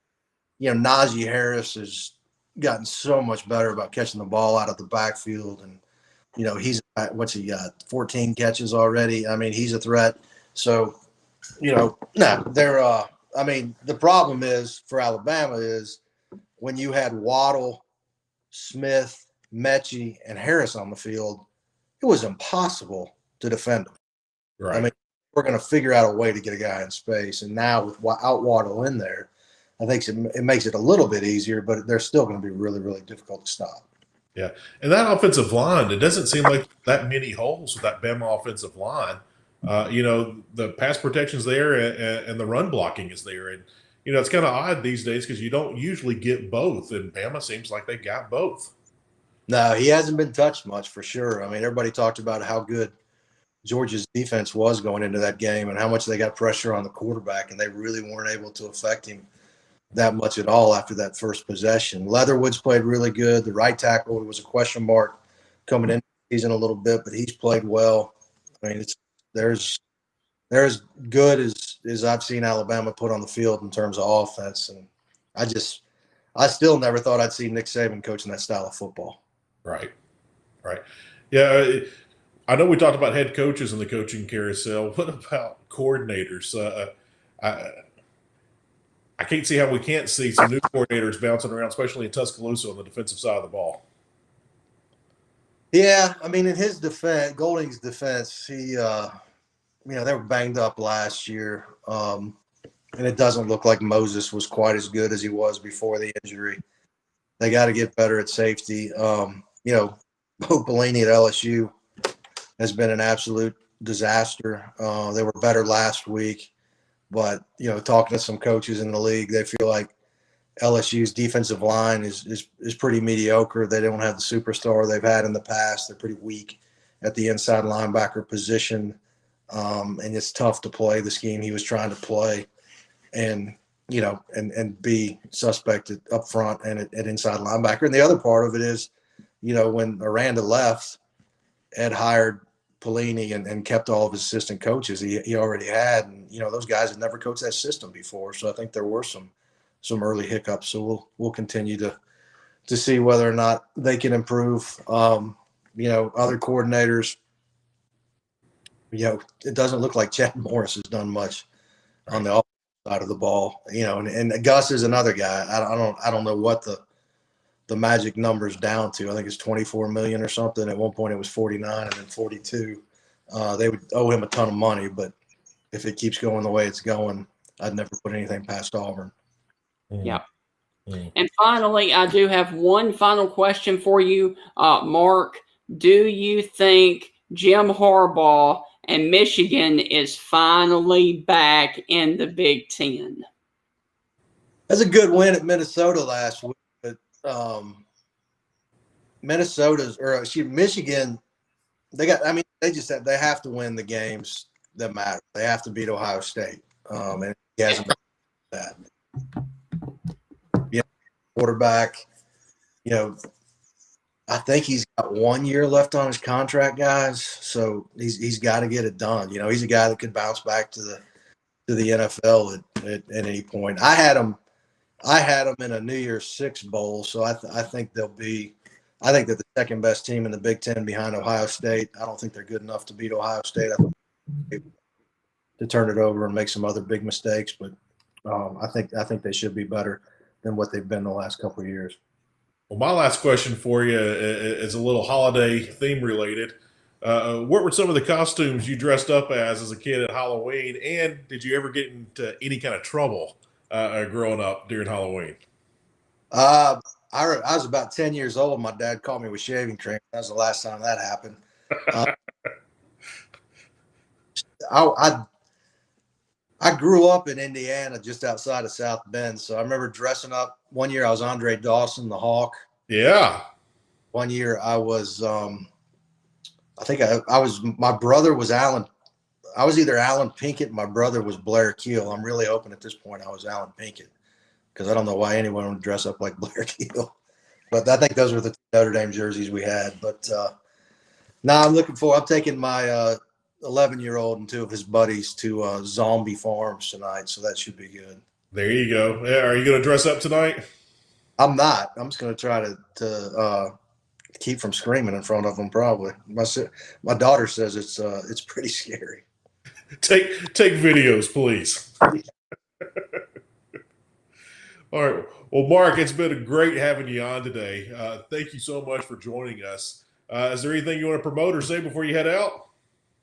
You know, Najee Harris has gotten so much better about catching the ball out of the backfield. And, you know, he's what's he got? 14 catches already. I mean, he's a threat. So, you know, they're I mean, the problem is for Alabama is when you had Waddle, Smith, Mechie, and Harris on the field, it was impossible to defend them. Right. I mean, we're going to figure out a way to get a guy in space. And now without Waddle in there, I think it makes it a little bit easier, but they're still going to be really, really difficult to stop. Yeah. And that offensive line, it doesn't seem like that many holes with that Bama offensive line. You know, the pass protection's there and the run blocking is there. And, you know, it's kind of odd these days because you don't usually get both. And Bama seems like they got both. No, he hasn't been touched much for sure. I mean, everybody talked about how good Georgia's defense was going into that game and how much they got pressure on the quarterback, and they really weren't able to affect him that much at all after that first possession. Leatherwood's played really good. The right tackle was a question mark coming into the season a little bit, but he's played well. I mean, they're as good as I've seen Alabama put on the field in terms of offense. And I still never thought I'd see Nick Saban coaching that style of football. Right. Yeah, I know we talked about head coaches in the coaching carousel. What about coordinators? I can't see how we can't see some new coordinators bouncing around, especially in Tuscaloosa on the defensive side of the ball. Yeah, I mean, in his defense, Golding's defense, he, you know, they were banged up last year, and it doesn't look like Moses was quite as good as he was before the injury. They got to get better at safety. You know, Bo Pelini at LSU has been an absolute disaster. They were better last week, but, you know, talking to some coaches in the league, they feel like LSU's defensive line is pretty mediocre. They don't have the superstar they've had in the past. They're pretty weak at the inside linebacker position, and it's tough to play the scheme he was trying to play, and you know, and be suspected up front and at inside linebacker. And the other part of it is, you know, when Aranda left, Ed hired Pelini and kept all of his assistant coaches he already had, and you know, those guys had never coached that system before. So I think there were some early hiccups. So we'll continue to see whether or not they can improve. You know, other coordinators, you know, it doesn't look like Chad Morris has done much on the offensive side of the ball. You know, and Gus is another guy. I don't know what the magic number's down to. I think it's 24 million or something. At one point it was 49 and then 42. They would owe him a ton of money, but if it keeps going the way it's going, I'd never put anything past Auburn. Yeah. And finally, I do have one final question for you, Mark. Do you think Jim Harbaugh and Michigan is finally back in the Big Ten? That's a good win at Minnesota last week, but Michigan, they have to win the games that matter. They have to beat Ohio State, and he hasn't done that. Quarterback, you know, I think he's got 1 year left on his contract, guys. So he's got to get it done. You know, he's a guy that could bounce back to the NFL at any point. I had him in a New Year's Six bowl, so I think they're the second best team in the Big Ten behind Ohio State. I don't think they're good enough to beat Ohio State. I think to turn it over and make some other big mistakes, but I think they should be better than what they've been the last couple of years. Well, my last question for you is a little holiday theme related. What were some of the costumes you dressed up as a kid at Halloween, and did you ever get into any kind of trouble growing up during Halloween? I was about 10 years old. My dad caught me with shaving cream. That was the last time that happened. I grew up in Indiana, just outside of South Bend. So I remember dressing up. One year I was Andre Dawson, the Hawk. Yeah. One year I was, my brother was Alan. I was either Alan Pinkett. My brother was Blair Keel. I'm really hoping at this point I was Alan Pinkett, because I don't know why anyone would dress up like Blair Keel. But I think those were the Notre Dame jerseys we had. But now I'm taking my 11-year-old and 2 of his buddies to zombie farms tonight, so that should be good. There you go. Yeah, are you going to dress up tonight? I'm not. I'm just going to try to keep from screaming in front of them. Probably. My daughter says it's pretty scary. Take videos, please. All right. Well, Mark, it's been great having you on today. Thank you so much for joining us. Is there anything you want to promote or say before you head out?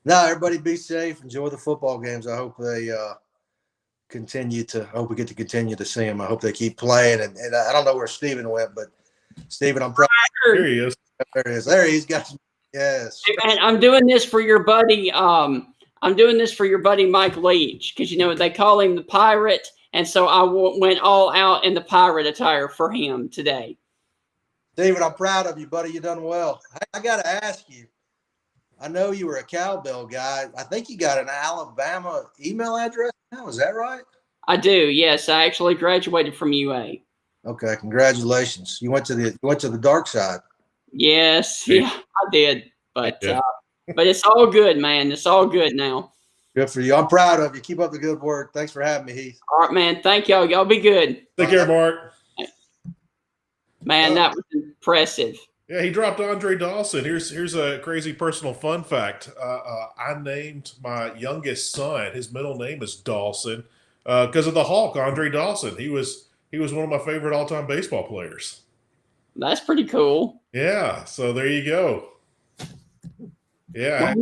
No, everybody be safe. Enjoy the football games. I hope they I hope we get to continue to see them. I hope they keep playing. And I don't know where Steven went, but Steven, I'm proud. Here he is. There he is. There he is. Yes. Hey, man, I'm doing this for your buddy. I'm doing this for your buddy Mike Leach because they call him the Pirate, and so I went all out in the pirate attire for him today. Steven, I'm proud of you, buddy. You done well. I got to ask you. I know you were a cowbell guy. I think you got an Alabama email address now. Is that right? I do. Yes, I actually graduated from UA. Okay, congratulations. You went to the dark side. Yes, yeah, I did. But it's all good, man. It's all good now. Good for you. I'm proud of you. Keep up the good work. Thanks for having me, Heath. All right, man. Thank y'all. Y'all be good. Take care, Mark. Man, that was impressive. Yeah, he dropped Andre Dawson. Here's a crazy personal fun fact. I named my youngest son. His middle name is Dawson because of the Hulk, Andre Dawson. He was one of my favorite all-time baseball players. That's pretty cool. Yeah, so there you go. Yeah. How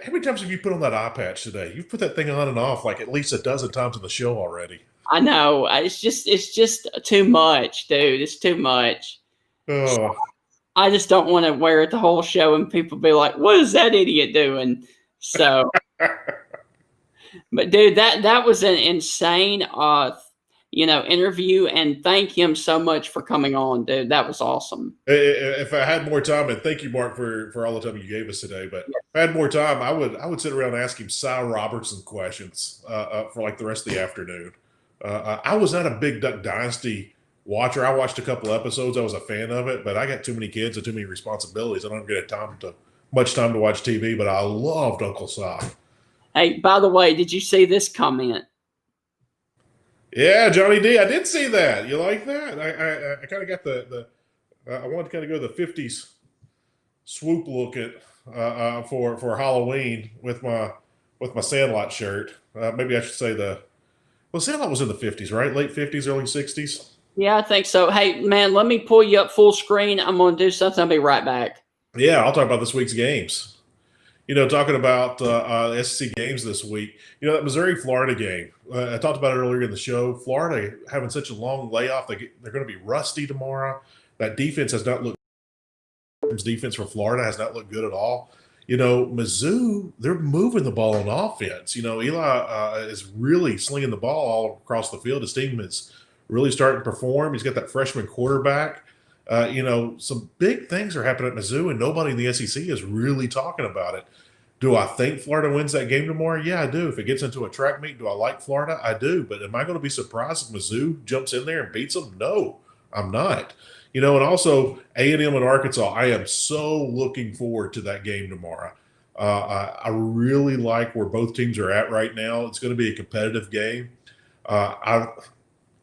many times have you put on that eye patch today? You've put that thing on and off like at least a dozen times in the show already. I know. It's just too much, dude. It's too much. Oh. I just don't want to wear it the whole show and people be like, what is that idiot doing? So, but dude, that was an insane, interview, and thank him so much for coming on, dude. That was awesome. If I had more time, and thank you, Mark, for all the time you gave us today, but if I had more time, I would sit around and ask him Cy Robertson questions for like the rest of the afternoon. I was not a big Duck Dynasty watcher. I watched a couple episodes. I was a fan of it, but I got too many kids and too many responsibilities. I don't get much time to watch TV, but I loved Uncle Cy. Hey, by the way, did you see this comment? Yeah, Johnny D, I did see that. You like that? I kind of got I wanted to kind of go the 50s swoop look at for Halloween with my Sandlot shirt. Maybe I should say Sandlot was in the 50s, right? Late 50s, early 60s. Yeah, I think so. Hey, man, let me pull you up full screen. I'm going to do something. I'll be right back. Yeah, I'll talk about this week's games. Talking about SEC games this week. That Missouri-Florida game. I talked about it earlier in the show. Florida having such a long layoff. They're going to be rusty tomorrow. That defense has not looked – defense for Florida has not looked good at all. Mizzou, they're moving the ball on offense. Eli is really slinging the ball all across the field. His team is – really starting to perform. He's got that freshman quarterback. Some big things are happening at Mizzou, and nobody in the SEC is really talking about it. Do I think Florida wins that game tomorrow? Yeah, I do. If it gets into a track meet, do I like Florida? I do. But am I going to be surprised if Mizzou jumps in there and beats them? No, I'm not. And also A&M and Arkansas, I am so looking forward to that game tomorrow. I really like where both teams are at right now. It's going to be a competitive game.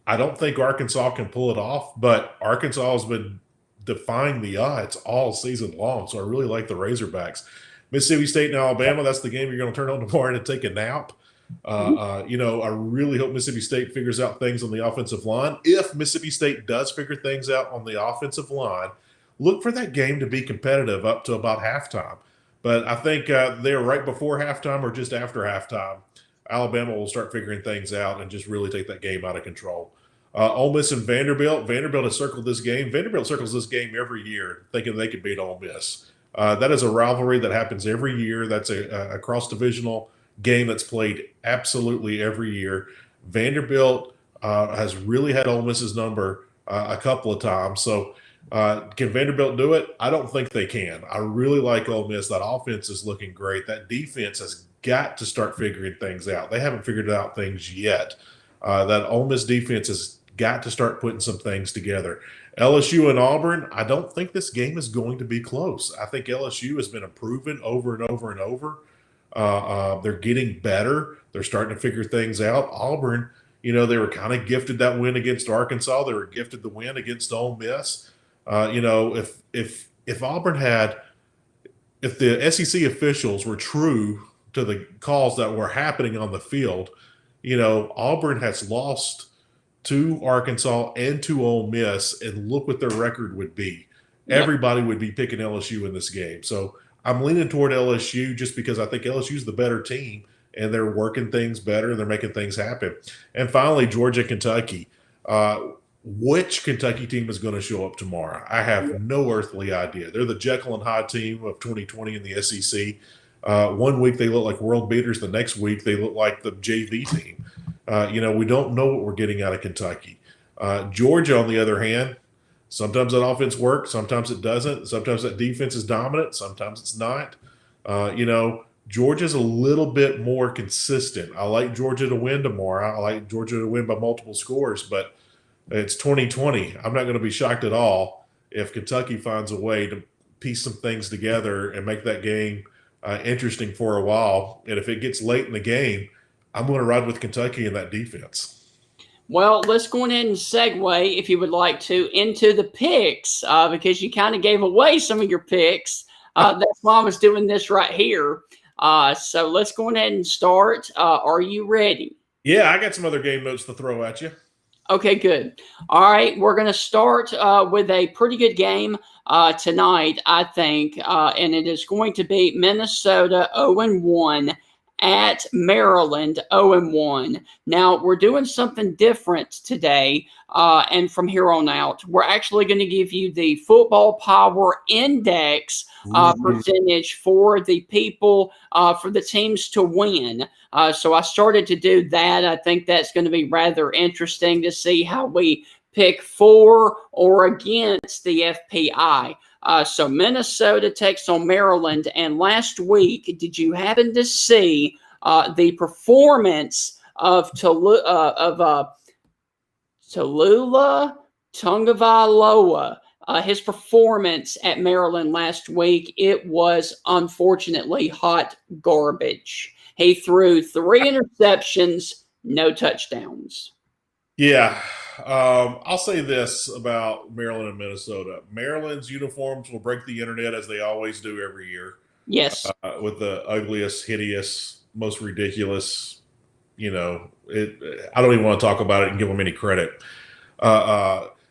I don't think Arkansas can pull it off, but Arkansas has been defying the odds all season long, so I really like the Razorbacks. Mississippi State and Alabama, that's the game you're going to turn on tomorrow to take a nap. I really hope Mississippi State figures out things on the offensive line. If Mississippi State does figure things out on the offensive line, look for that game to be competitive up to about halftime. But I think they're right before halftime or just after halftime. Alabama will start figuring things out and just really take that game out of control. Ole Miss and Vanderbilt. Vanderbilt has circled this game. Vanderbilt circles this game every year, thinking they could beat Ole Miss. That is a rivalry that happens every year. That's a cross-divisional game that's played absolutely every year. Vanderbilt has really had Ole Miss's number a couple of times. So can Vanderbilt do it? I don't think they can. I really like Ole Miss. That offense is looking great. That defense has got to start figuring things out. They haven't figured out things yet. That Ole Miss defense has got to start putting some things together. LSU and Auburn, I don't think this game is going to be close. I think LSU has been improving over and over and over. They're getting better. They're starting to figure things out. Auburn, they were kind of gifted that win against Arkansas. They were gifted the win against Ole Miss. If Auburn if the SEC officials were true to the calls that were happening on the field, Auburn has lost to Arkansas and to Ole Miss, and look what their record would be. Yep. Everybody would be picking LSU in this game. So I'm leaning toward LSU just because I think LSU is the better team, and they're working things better and they're making things happen. And finally, Georgia, Kentucky. Which Kentucky team is going to show up tomorrow? I have no earthly idea. They're the Jekyll and Hyde team of 2020 in the SEC. One week they look like world beaters. The next week they look like the JV team. We don't know what we're getting out of Kentucky. Georgia, on the other hand, sometimes that offense works, sometimes it doesn't. Sometimes that defense is dominant, sometimes it's not. Georgia's a little bit more consistent. I like Georgia to win tomorrow. I like Georgia to win by multiple scores, but it's 2020. I'm not going to be shocked at all if Kentucky finds a way to piece some things together and make that game interesting for a while. And if it gets late in the game, I'm going to ride with Kentucky in that defense. Well, let's go ahead and segue, if you would like to, into the picks because you kind of gave away some of your picks. That's why I was doing this right here. So let's go ahead and start. Are you ready? Yeah, I got some other game notes to throw at you. Okay, good. All right, we're going to start with a pretty good game tonight, I think, and it is going to be Minnesota 0-1 at Maryland 0-1. Now, we're doing something different today, and from here on out, we're actually going to give you the Football Power Index percentage for the people, for the teams to win. So I started to do that. I think that's going to be rather interesting to see how we pick for or against the FPI. So Minnesota takes on Maryland. And last week, did you happen to see the performance of Tallulah Tungavailoa? His performance at Maryland last week, it was unfortunately hot garbage. He threw 3 interceptions, no touchdowns. Yeah. I'll say this about Maryland and Minnesota. Maryland's uniforms will break the internet as they always do every year. Yes. With the ugliest, hideous, most ridiculous, I don't even want to talk about it and give them any credit.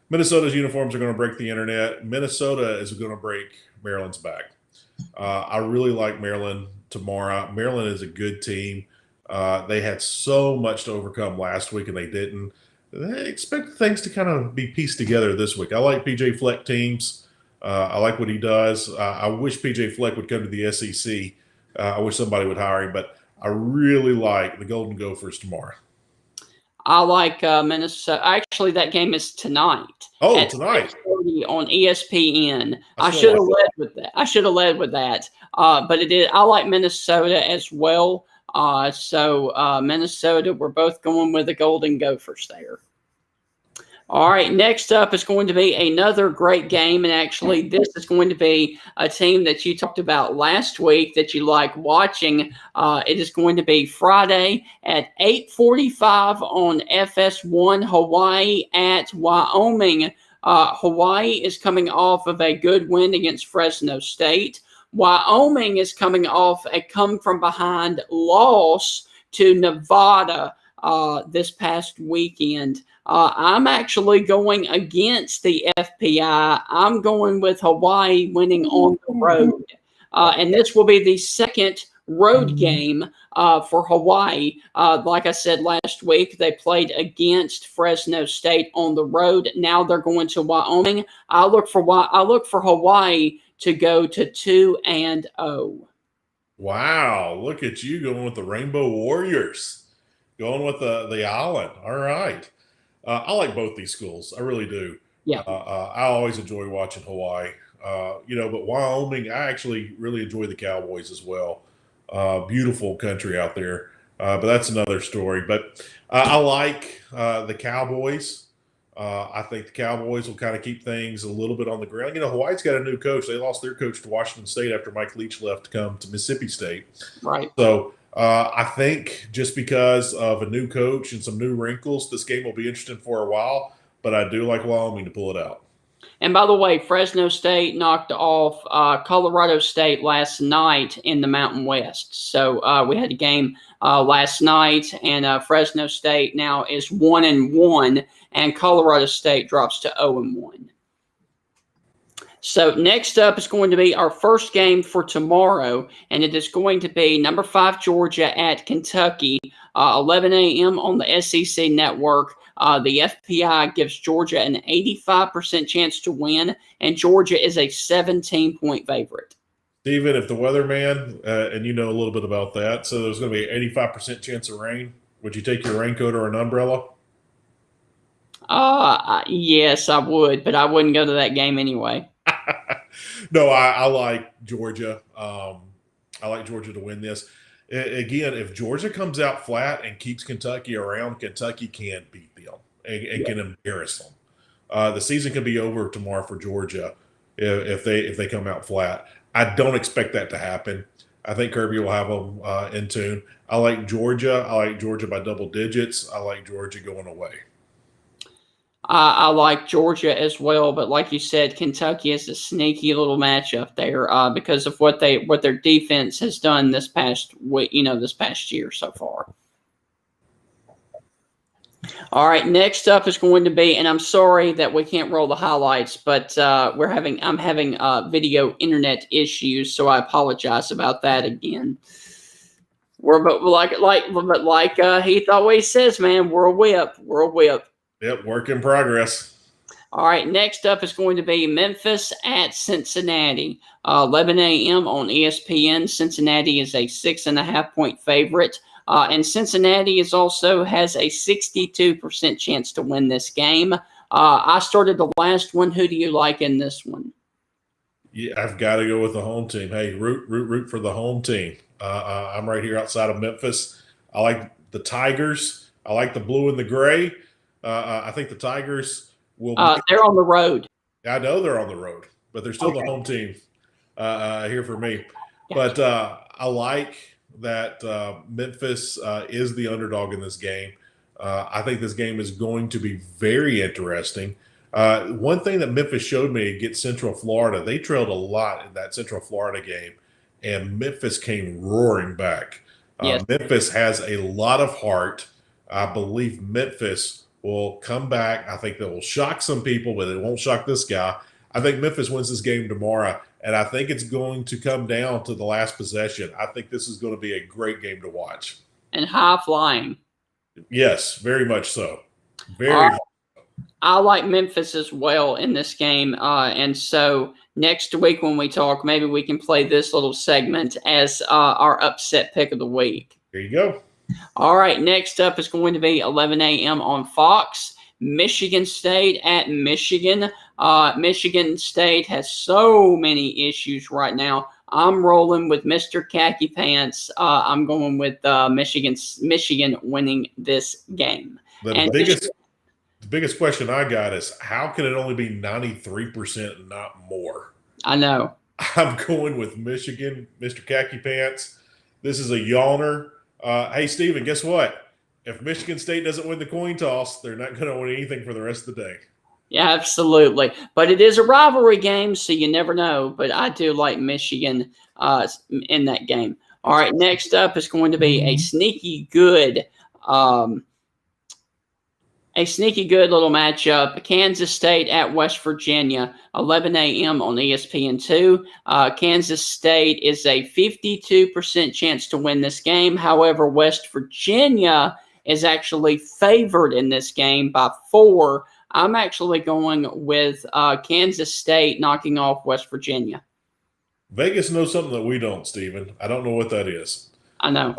Minnesota's uniforms are going to break the internet. Minnesota is going to break Maryland's back. I really like Maryland tomorrow. Maryland is a good team. They had so much to overcome last week, and they didn't. They expect things to kind of be pieced together this week. I like PJ Fleck teams. I like what he does. I wish PJ Fleck would come to the SEC. I wish somebody would hire him, but I really like the Golden Gophers tomorrow. I like Minnesota. Actually, that game is tonight. Oh, tonight. On ESPN. I should have led with that. But it is. I like Minnesota as well. So Minnesota, we're both going with the Golden Gophers there. All right, next up is going to be another great game, and actually this is going to be a team that you talked about last week that you like watching. It is going to be Friday at 8:45 on FS1, Hawaii at Wyoming. Hawaii is coming off of a good win against Fresno State. Wyoming is coming off a come-from-behind loss to Nevada this past weekend. I'm actually going against the FPI. I'm going with Hawaii winning on the road. And this will be the second road game for Hawaii. Like I said last week, they played against Fresno State on the road. Now they're going to Wyoming. I look for Hawaii to go to 2-0. Wow, look at you going with the Rainbow Warriors, going with the Island. All right. I like both these schools. I really do. Yeah. I always enjoy watching Hawaii. But Wyoming, I actually really enjoy the Cowboys as well. Beautiful country out there. But that's another story. But I like the Cowboys. I think the Cowboys will kind of keep things a little bit on the ground. Hawaii's got a new coach. They lost their coach to Washington State after Mike Leach left to come to Mississippi State. Right. So I think just because of a new coach and some new wrinkles, this game will be interesting for a while. But I do like Wyoming to pull it out. And by the way, Fresno State knocked off Colorado State last night in the Mountain West. So we had a game last night, and Fresno State now is 1-1, and Colorado State drops to 0-1. So next up is going to be our first game for tomorrow, and it is going to be number 5 Georgia at Kentucky, 11 a.m. on the SEC network. The FPI gives Georgia an 85% chance to win, and Georgia is a 17-point favorite. Stephen, if the weatherman, and you know a little bit about that, so there's going to be an 85% chance of rain, would you take your raincoat or an umbrella? Yes, I would, but I wouldn't go to that game anyway. No, I like Georgia. I like Georgia to win this. Again, if Georgia comes out flat and keeps Kentucky around, Kentucky can beat them and can embarrass them. The season can be over tomorrow for Georgia if they come out flat. I don't expect that to happen. I think Kirby will have them in tune. I like Georgia. I like Georgia by double digits. I like Georgia going away. I like Georgia as well, but like you said, Kentucky is a sneaky little matchup there because of what their defense has done this past week, this past year so far. All right, next up is going to be, and I'm sorry that we can't roll the highlights, but I'm having video internet issues, so I apologize about that again. But like Heath always says, man, we're a whip. Yep, work in progress. All right, next up is going to be Memphis at Cincinnati, 11 a.m. on ESPN. Cincinnati is a 6.5-point favorite, and Cincinnati also has a 62% chance to win this game. I started the last one. Who do you like in this one? Yeah, I've got to go with the home team. Hey, root for the home team. I'm right here outside of Memphis. I like the Tigers. I like the blue and the gray. I think the Tigers will be. They're on the road. I know they're on the road, but they're still the home team here for me. Gotcha. But I like that Memphis is the underdog in this game. I think this game is going to be very interesting. One thing that Memphis showed me against Central Florida, they trailed a lot in that Central Florida game, and Memphis came roaring back. Yes. Memphis has a lot of heart. I believe Memphis will come back. I think they will shock some people, but it won't shock this guy. I think Memphis wins this game tomorrow, and I think it's going to come down to the last possession. I think this is going to be a great game to watch. And high flying. Yes, very much so. Very much. I like Memphis as well in this game, and so next week when we talk, maybe we can play this little segment as our upset pick of the week. Here you go. All right, next up is going to be 11 a.m. on Fox. Michigan State at Michigan. Michigan State has so many issues right now. I'm rolling with Mr. Khaki Pants. I'm going with Michigan winning this game. The biggest question I got is how can it only be 93% and not more? I know. I'm going with Michigan, Mr. Khaki Pants. This is a yawner. Hey, Steven, guess what? If Michigan State doesn't win the coin toss, they're not going to win anything for the rest of the day. Yeah, absolutely. But it is a rivalry game, so you never know. But I do like Michigan in that game. All right, next up is going to be a sneaky good little matchup. Kansas State at West Virginia, 11 a.m. on ESPN2. Kansas State is a 52% chance to win this game. However, West Virginia is actually favored in this game by 4. I'm actually going with Kansas State knocking off West Virginia. Vegas knows something that we don't, Steven. I don't know what that is. I know.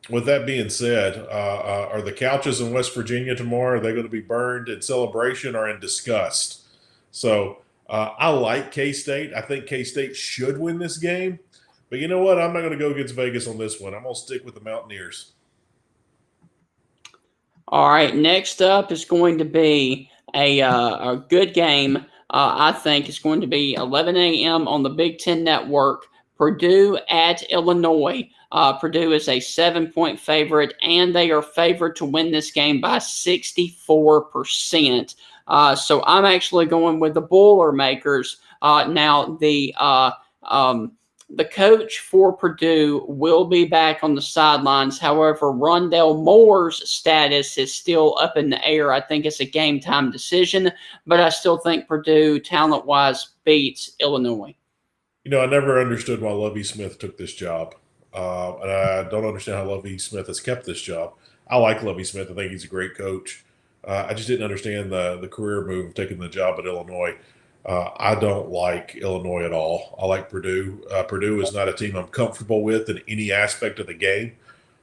With that being said, are the couches in West Virginia tomorrow, are they going to be burned in celebration or in disgust? So I like K-State. I think K-State should win this game. But you know what? I'm not going to go against Vegas on this one. I'm going to stick with the Mountaineers. All right, next up is going to be a good game. I think it's going to be 11 a.m. on the Big Ten Network. Purdue at Illinois. Purdue is a 7-point favorite, and they are favored to win this game by 64%. So I'm actually going with the Boilermakers. Now, the coach for Purdue will be back on the sidelines. However, Rondell Moore's status is still up in the air. I think it's a game time decision, but I still think Purdue, talent-wise, beats Illinois. You know, I never understood why Lovie Smith took this job. And I don't understand how Lovie Smith has kept this job. I like Lovie Smith. I think he's a great coach. I just didn't understand the career move of taking the job at Illinois. I don't like Illinois at all. I like Purdue. Purdue is not a team I'm comfortable with in any aspect of the game.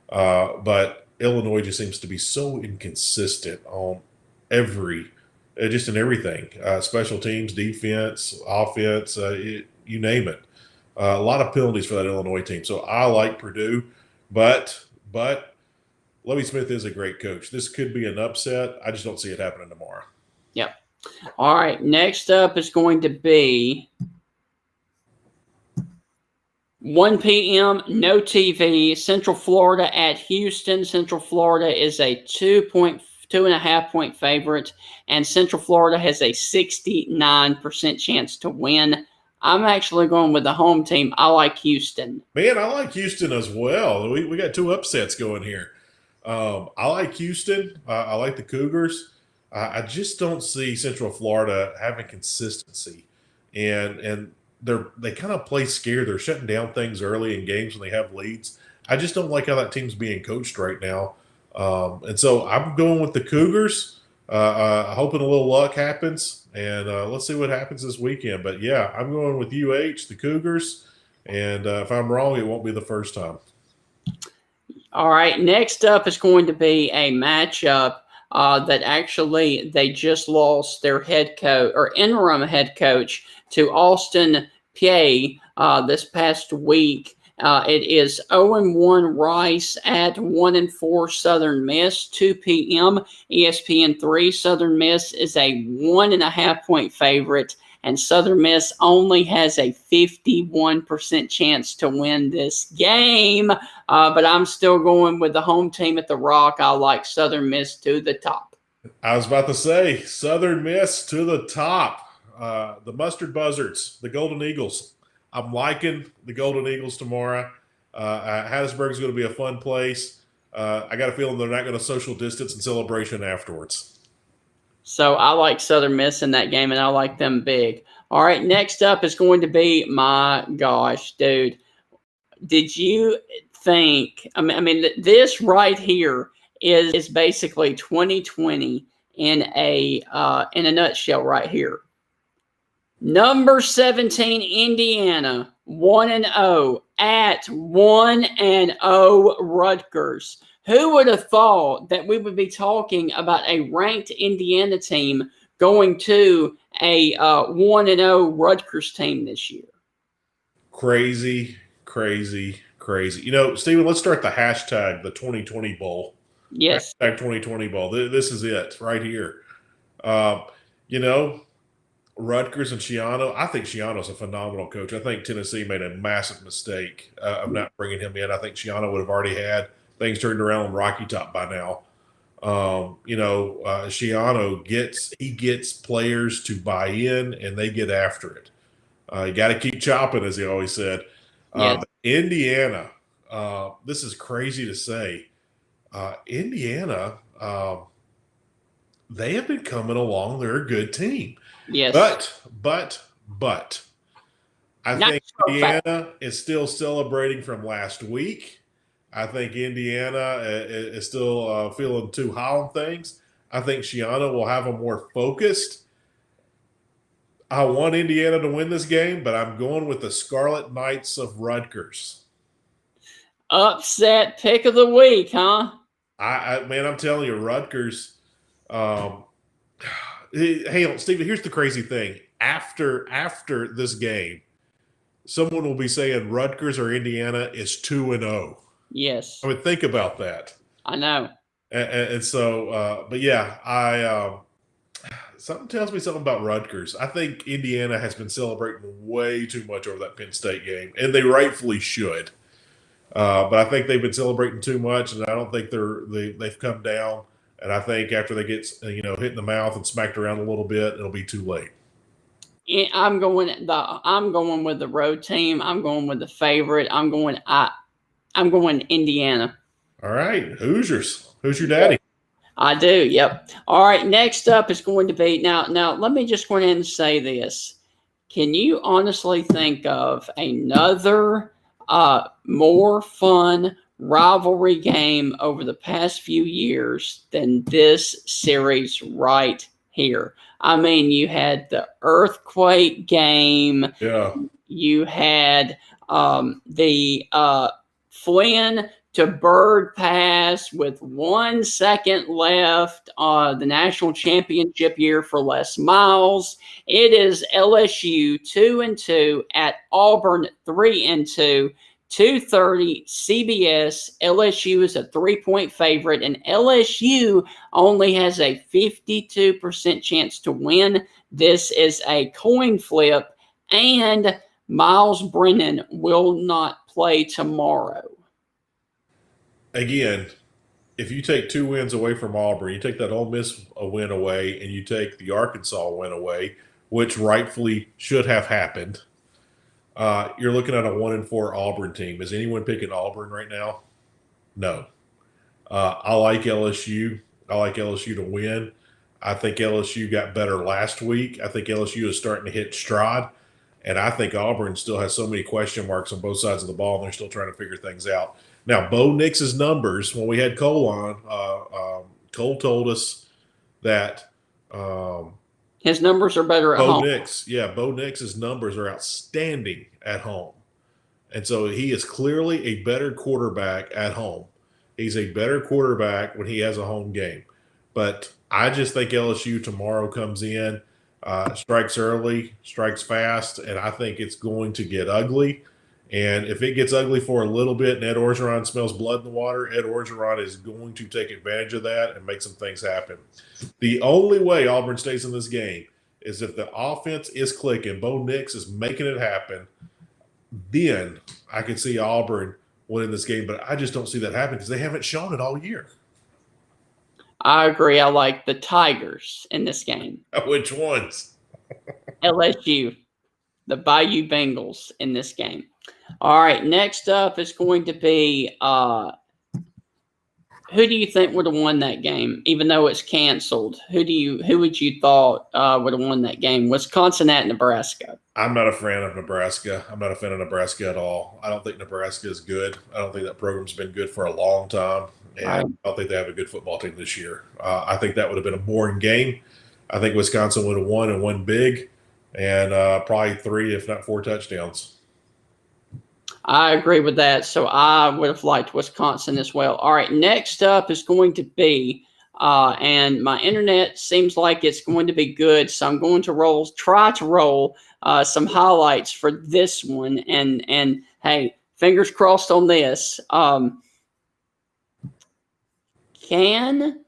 But Illinois just seems to be so inconsistent on just in everything. Special teams, defense, offense, you name it. A lot of penalties for that Illinois team. So I like Purdue, but Lovie Smith is a great coach. This could be an upset. I just don't see it happening tomorrow. Yep. All right. Next up is going to be 1 p.m., no TV, Central Florida at Houston. Central Florida is a 2.5 point favorite, and Central Florida has a 69% chance to win. I'm actually going with the home team. I like Houston. Man, I like Houston as well. We got two upsets going here. I like Houston. I like the Cougars. I just don't see Central Florida having consistency, and they kind of play scared. They're shutting down things early in games when they have leads. I just don't like how that team's being coached right now, and so I'm going with the Cougars. Hoping a little luck happens, and let's see what happens this weekend. But yeah, I'm going with the Cougars, and if I'm wrong, it won't be the first time. All right, next up is going to be a matchup that actually they just lost their head coach or interim head coach to Austin Peay this past week. It is 0-1 Rice at 1-4 Southern Miss, 2 p.m. ESPN 3. Southern Miss is a 1.5 point favorite, and Southern Miss only has a 51% chance to win this game. But I'm still going with the home team at the Rock. I like Southern Miss to the top. I was about to say Southern Miss to the top. The Mustard Buzzards, the Golden Eagles. I'm liking the Golden Eagles tomorrow. Hattiesburg is going to be a fun place. I got a feeling they're not going to social distance and celebration afterwards. So I like Southern Miss in that game, and I like them big. All right, next up is going to be, my gosh, dude. Did you think – I mean, this right here is basically 2020 in a nutshell right here. Number 17, Indiana, 1-0 at 1-0 Rutgers. Who would have thought that we would be talking about a ranked Indiana team going to a 1-0 Rutgers team this year? Crazy, crazy, crazy. You know, Stephen, let's start the hashtag, the 2020 Bowl. Yes. Hashtag 2020 Bowl. This is it right here. You know, Rutgers and Schiano. I think Schiano's a phenomenal coach. I think Tennessee made a massive mistake of not bringing him in. I think Schiano would have already had things turned around on Rocky Top by now. Schiano gets players to buy in, and they get after it. You got to keep chopping, as he always said. Yeah. Indiana, this is crazy to say. Indiana, they have been coming along. They're a good team. Yes. But I think Indiana is still celebrating from last week. I think Indiana is still feeling too high on things. I think Schiano will have them more focused. I want Indiana to win this game, but I'm going with the Scarlet Knights of Rutgers. Upset pick of the week, huh? Man, I'm telling you, Rutgers. Hey, Stephen, here's the crazy thing. After this game, someone will be saying Rutgers or Indiana is 2-0. Yes. I mean, think about that. I know. And so, but yeah, something tells me something about Rutgers. I think Indiana has been celebrating way too much over that Penn State game, and they rightfully should. But I think they've been celebrating too much, and I don't think they've come down. And I think after they get hit in the mouth and smacked around a little bit, it'll be too late. Yeah, I'm going with the road team. I'm going with the favorite. I'm going Indiana. All right, Hoosiers. Who's your daddy? I do. Yep. All right. Next up is going to be now. Let me just go ahead and say this. Can you honestly think of another more fun rivalry game over the past few years than this series right here? I mean, you had the earthquake game. Yeah. You had the Flynn to Bird pass with 1 second left, the national championship year for Les Miles. It is LSU 2-2 at Auburn 3-2, 2:30 CBS. LSU is a 3-point favorite, and LSU only has a 52% chance to win. This is a coin flip, and Miles Brennan will not play tomorrow. Again, if you take 2 wins away from Auburn, you take that Ole Miss win away, and you take the Arkansas win away, which rightfully should have happened, you're looking at a 1-4 Auburn team. Is anyone picking Auburn right now? No. I like LSU. I like LSU to win. I think LSU got better last week. I think LSU is starting to hit stride. And I think Auburn still has so many question marks on both sides of the ball, and they're still trying to figure things out. Now, Bo Nix's numbers, when we had Cole on, Cole told us that his numbers are better at home. Bo Nix's numbers are outstanding at home. And so he is clearly a better quarterback at home. He's a better quarterback when he has a home game. But I just think LSU tomorrow comes in, strikes early, strikes fast, and I think it's going to get ugly. And if it gets ugly for a little bit and Ed Orgeron smells blood in the water, Ed Orgeron is going to take advantage of that and make some things happen. The only way Auburn stays in this game is if the offense is clicking, Bo Nix is making it happen, then I can see Auburn winning this game. But I just don't see that happening because they haven't shown it all year. I agree. I like the Tigers in this game. Which ones? LSU, the Bayou Bengals in this game. All right, next up is going to be who do you think would have won that game, even though it's canceled? Who would you thought would have won that game? Wisconsin at Nebraska. I'm not a fan of Nebraska. I'm not a fan of Nebraska at all. I don't think Nebraska is good. I don't think that program's been good for a long time. And I don't think they have a good football team this year. I think that would have been a boring game. I think Wisconsin would have won and won big, and probably 3, if not 4 touchdowns. I agree with that. So I would have liked Wisconsin as well. All right, next up is going to be, and my internet seems like it's going to be good, so I'm going to try to roll some highlights for this one. And hey, fingers crossed on this. Can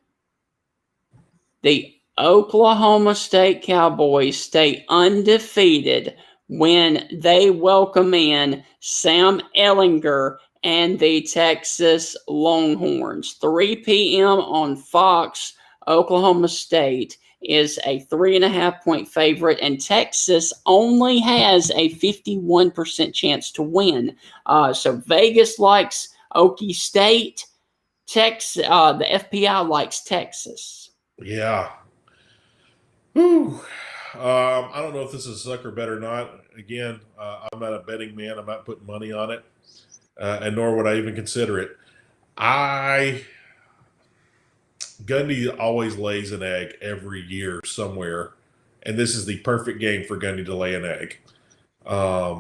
the Oklahoma State Cowboys stay undefeated when they welcome in Sam Ehlinger and the Texas Longhorns? 3 p.m. on Fox. Oklahoma State is a 3.5-point favorite, and Texas only has a 51% chance to win. So Vegas likes Okie State. The FPI likes Texas. Yeah. Whew. I don't know if this is a sucker bet or not. Again, I'm not a betting man. I'm not putting money on it, and nor would I even consider it. Gundy always lays an egg every year somewhere, and this is the perfect game for Gundy to lay an egg. I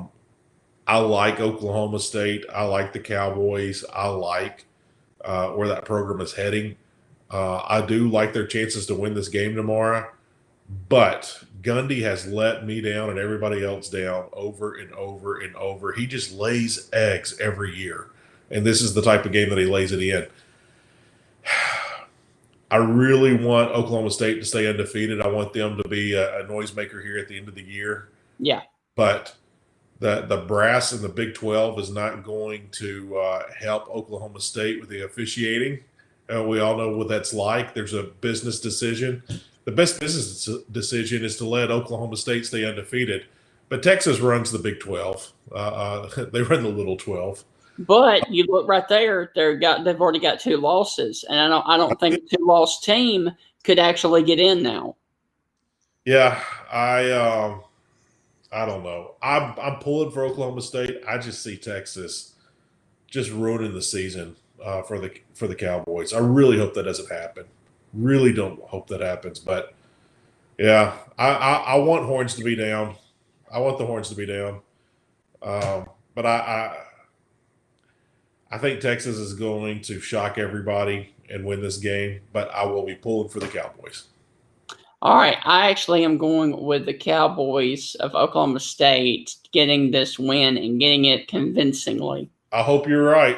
like Oklahoma State. I like the Cowboys. I like where that program is heading. I do like their chances to win this game tomorrow. But Gundy has let me down and everybody else down over and over and over. He just lays eggs every year. And this is the type of game that he lays it in. I really want Oklahoma State to stay undefeated. I want them to be a noisemaker here at the end of the year. Yeah. But the brass in the Big 12 is not going to help Oklahoma State with the officiating. We all know what that's like. There's a business decision. The best business decision is to let Oklahoma State stay undefeated. But Texas runs the Big 12. They run the Little 12. But you look right there; they've already got 2 losses, and I don't think a 2-loss team could actually get in now. Yeah, I don't know. I'm pulling for Oklahoma State. I just see Texas just ruining the season for the Cowboys. I really hope that doesn't happen. Really don't hope that happens. But yeah, I want Horns to be down. I want the Horns to be down. But I think Texas is going to shock everybody and win this game. But I will be pulling for the Cowboys. All right, I actually am going with the Cowboys of Oklahoma State getting this win and getting it convincingly. I hope you're right.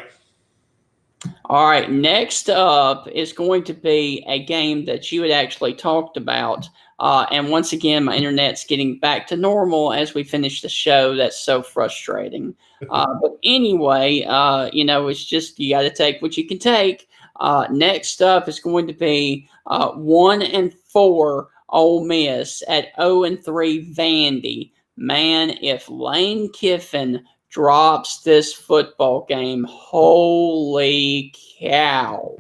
All right, next up is going to be a game that you had actually talked about. And once again, my internet's getting back to normal as we finish the show. That's so frustrating. But anyway, it's just you got to take what you can take. Next up is going to be 1-4 Ole Miss at 0-3 Vandy. Man, if Lane Kiffin drops this football game, holy cow.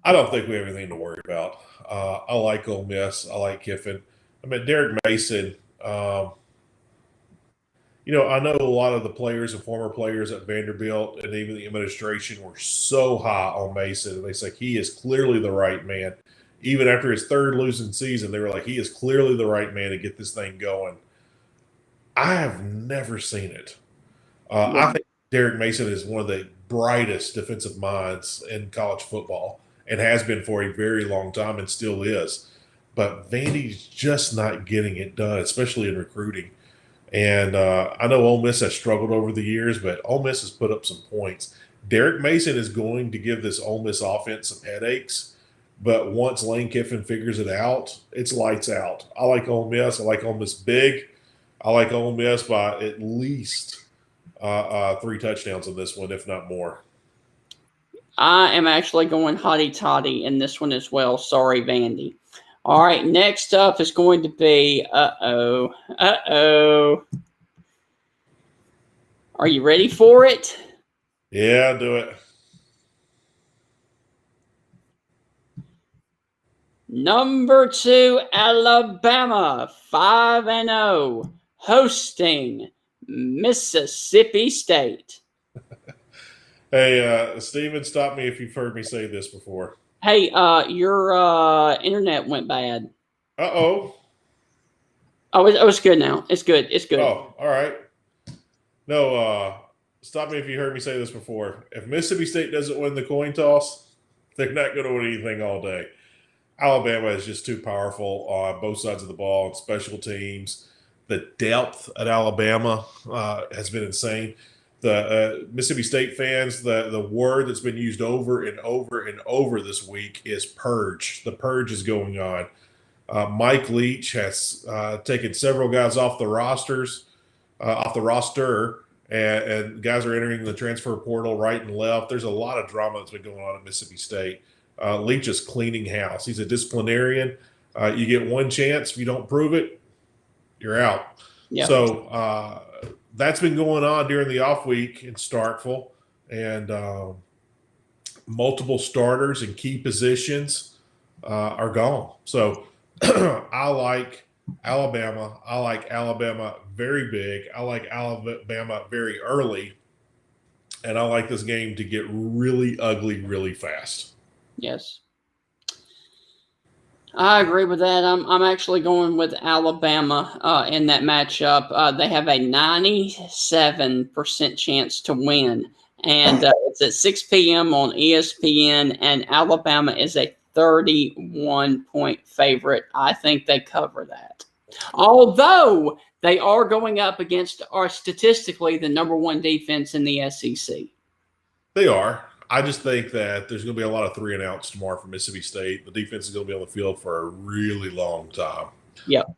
I don't think we have anything to worry about. I like Ole Miss. I like Kiffin. I mean, Derek Mason, I know a lot of the players and former players at Vanderbilt and even the administration were so high on Mason. And they say he is clearly the right man. Even after his 3rd losing season, they were like, he is clearly the right man to get this thing going. I have never seen it. I think Derek Mason is one of the brightest defensive minds in college football and has been for a very long time and still is. But Vandy's just not getting it done, especially in recruiting. And I know Ole Miss has struggled over the years, but Ole Miss has put up some points. Derek Mason is going to give this Ole Miss offense some headaches. But once Lane Kiffin figures it out, it's lights out. I like Ole Miss. I like Ole Miss big. I like Ole Miss by at least 3 touchdowns in this one, if not more. I am actually going hotty-totty in this one as well. Sorry, Vandy. All right, next up is going to be uh-oh. Are you ready for it? Yeah, do it. Number 2, Alabama, 5-0, hosting Mississippi State. Hey, Steven, stop me if you've heard me say this before. Hey, your internet went bad. Uh-oh. Oh, it's good now. It's good. It's good. Oh, all right. No, stop me if you heard me say this before. If Mississippi State doesn't win the coin toss, they're not going to win anything all day. Alabama is just too powerful on both sides of the ball and special teams. The depth at Alabama has been insane. The Mississippi State fans, the word that's been used over and over and over this week is purge. The purge is going on. Mike Leach has taken several guys off the roster, and guys are entering the transfer portal right and left. There's a lot of drama that's been going on at Mississippi State. Leach is cleaning house. He's a disciplinarian. You get one chance. If you don't prove it, you're out. Yeah. So that's been going on during the off week in Starkville, and multiple starters in key positions are gone. So I like Alabama. I like Alabama very big. I like Alabama very early, and I like this game to get really ugly really fast. Yes. I agree with that. I'm actually going with Alabama in that matchup. They have a 97% chance to win, and it's at 6 p.m. on ESPN, and Alabama is a 31-point favorite. I think they cover that. Although they are going up against, statistically, the number 1 defense in the SEC. They are. I just think that there's going to be a lot of 3-and-outs tomorrow for Mississippi State. The defense is going to be on the field for a really long time. Yep.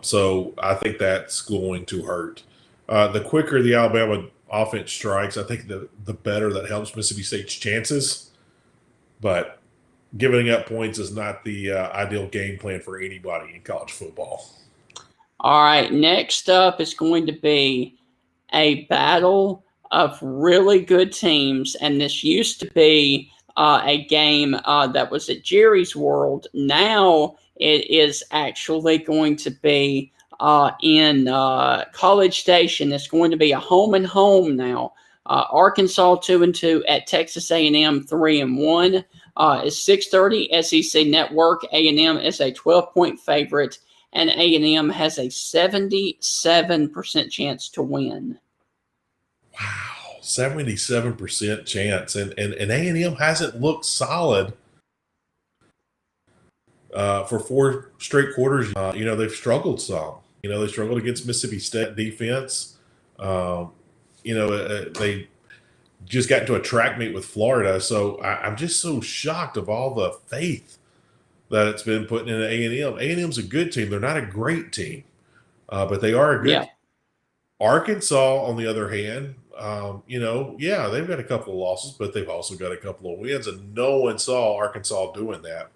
So I think that's going to hurt. The quicker the Alabama offense strikes, I think the better that helps Mississippi State's chances. But giving up points is not the ideal game plan for anybody in college football. All right, next up is going to be a battle of really good teams, and this used to be a game that was at Jerry's World. Now it is actually going to be in College Station. It's going to be a home and home now. Arkansas 2-2 at Texas A&M 3-1. It's 6:30 SEC Network. A&M is a 12-point favorite, and A&M has a 77% chance to win. Wow, 77% chance, and A&M hasn't looked solid for 4 straight quarters. They've struggled some. They struggled against Mississippi State defense. They just got into a track meet with Florida. So I'm just so shocked of all the faith that it's been put into A&M. A&M's a good team. They're not a great team, but they are a good team. Arkansas, on the other hand, they've got a couple of losses, but they've also got a couple of wins, and no one saw Arkansas doing that.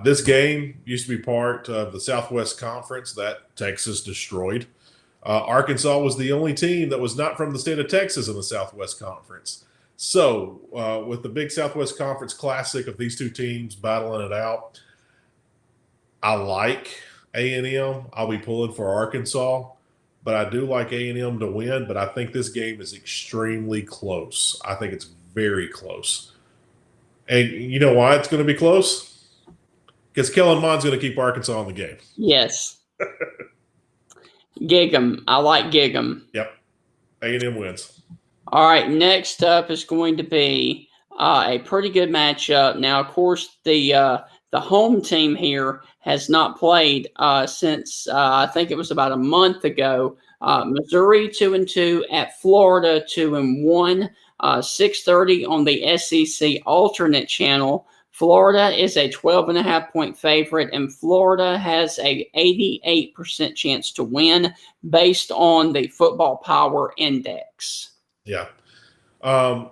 This game used to be part of the Southwest Conference that Texas destroyed. Arkansas was the only team that was not from the state of Texas in the Southwest Conference. So with the big Southwest Conference Classic of these two teams battling it out, I like A&M. I'll be pulling for Arkansas, but I do like A&M to win, but I think this game is extremely close. I think it's very close. And you know why it's going to be close? Because Kellen Mond's going to keep Arkansas in the game. Yes. Gig 'em. I like gig 'em. Yep. A&M wins. All right. Next up is going to be a pretty good matchup. Now, of course, the home team here has not played since I think it was about a month ago. Missouri 2-2 at Florida 2-1. 6:30 on the SEC alternate channel. Florida is a 12.5-point favorite, and Florida has a 88% chance to win based on the Football Power Index. Yeah. I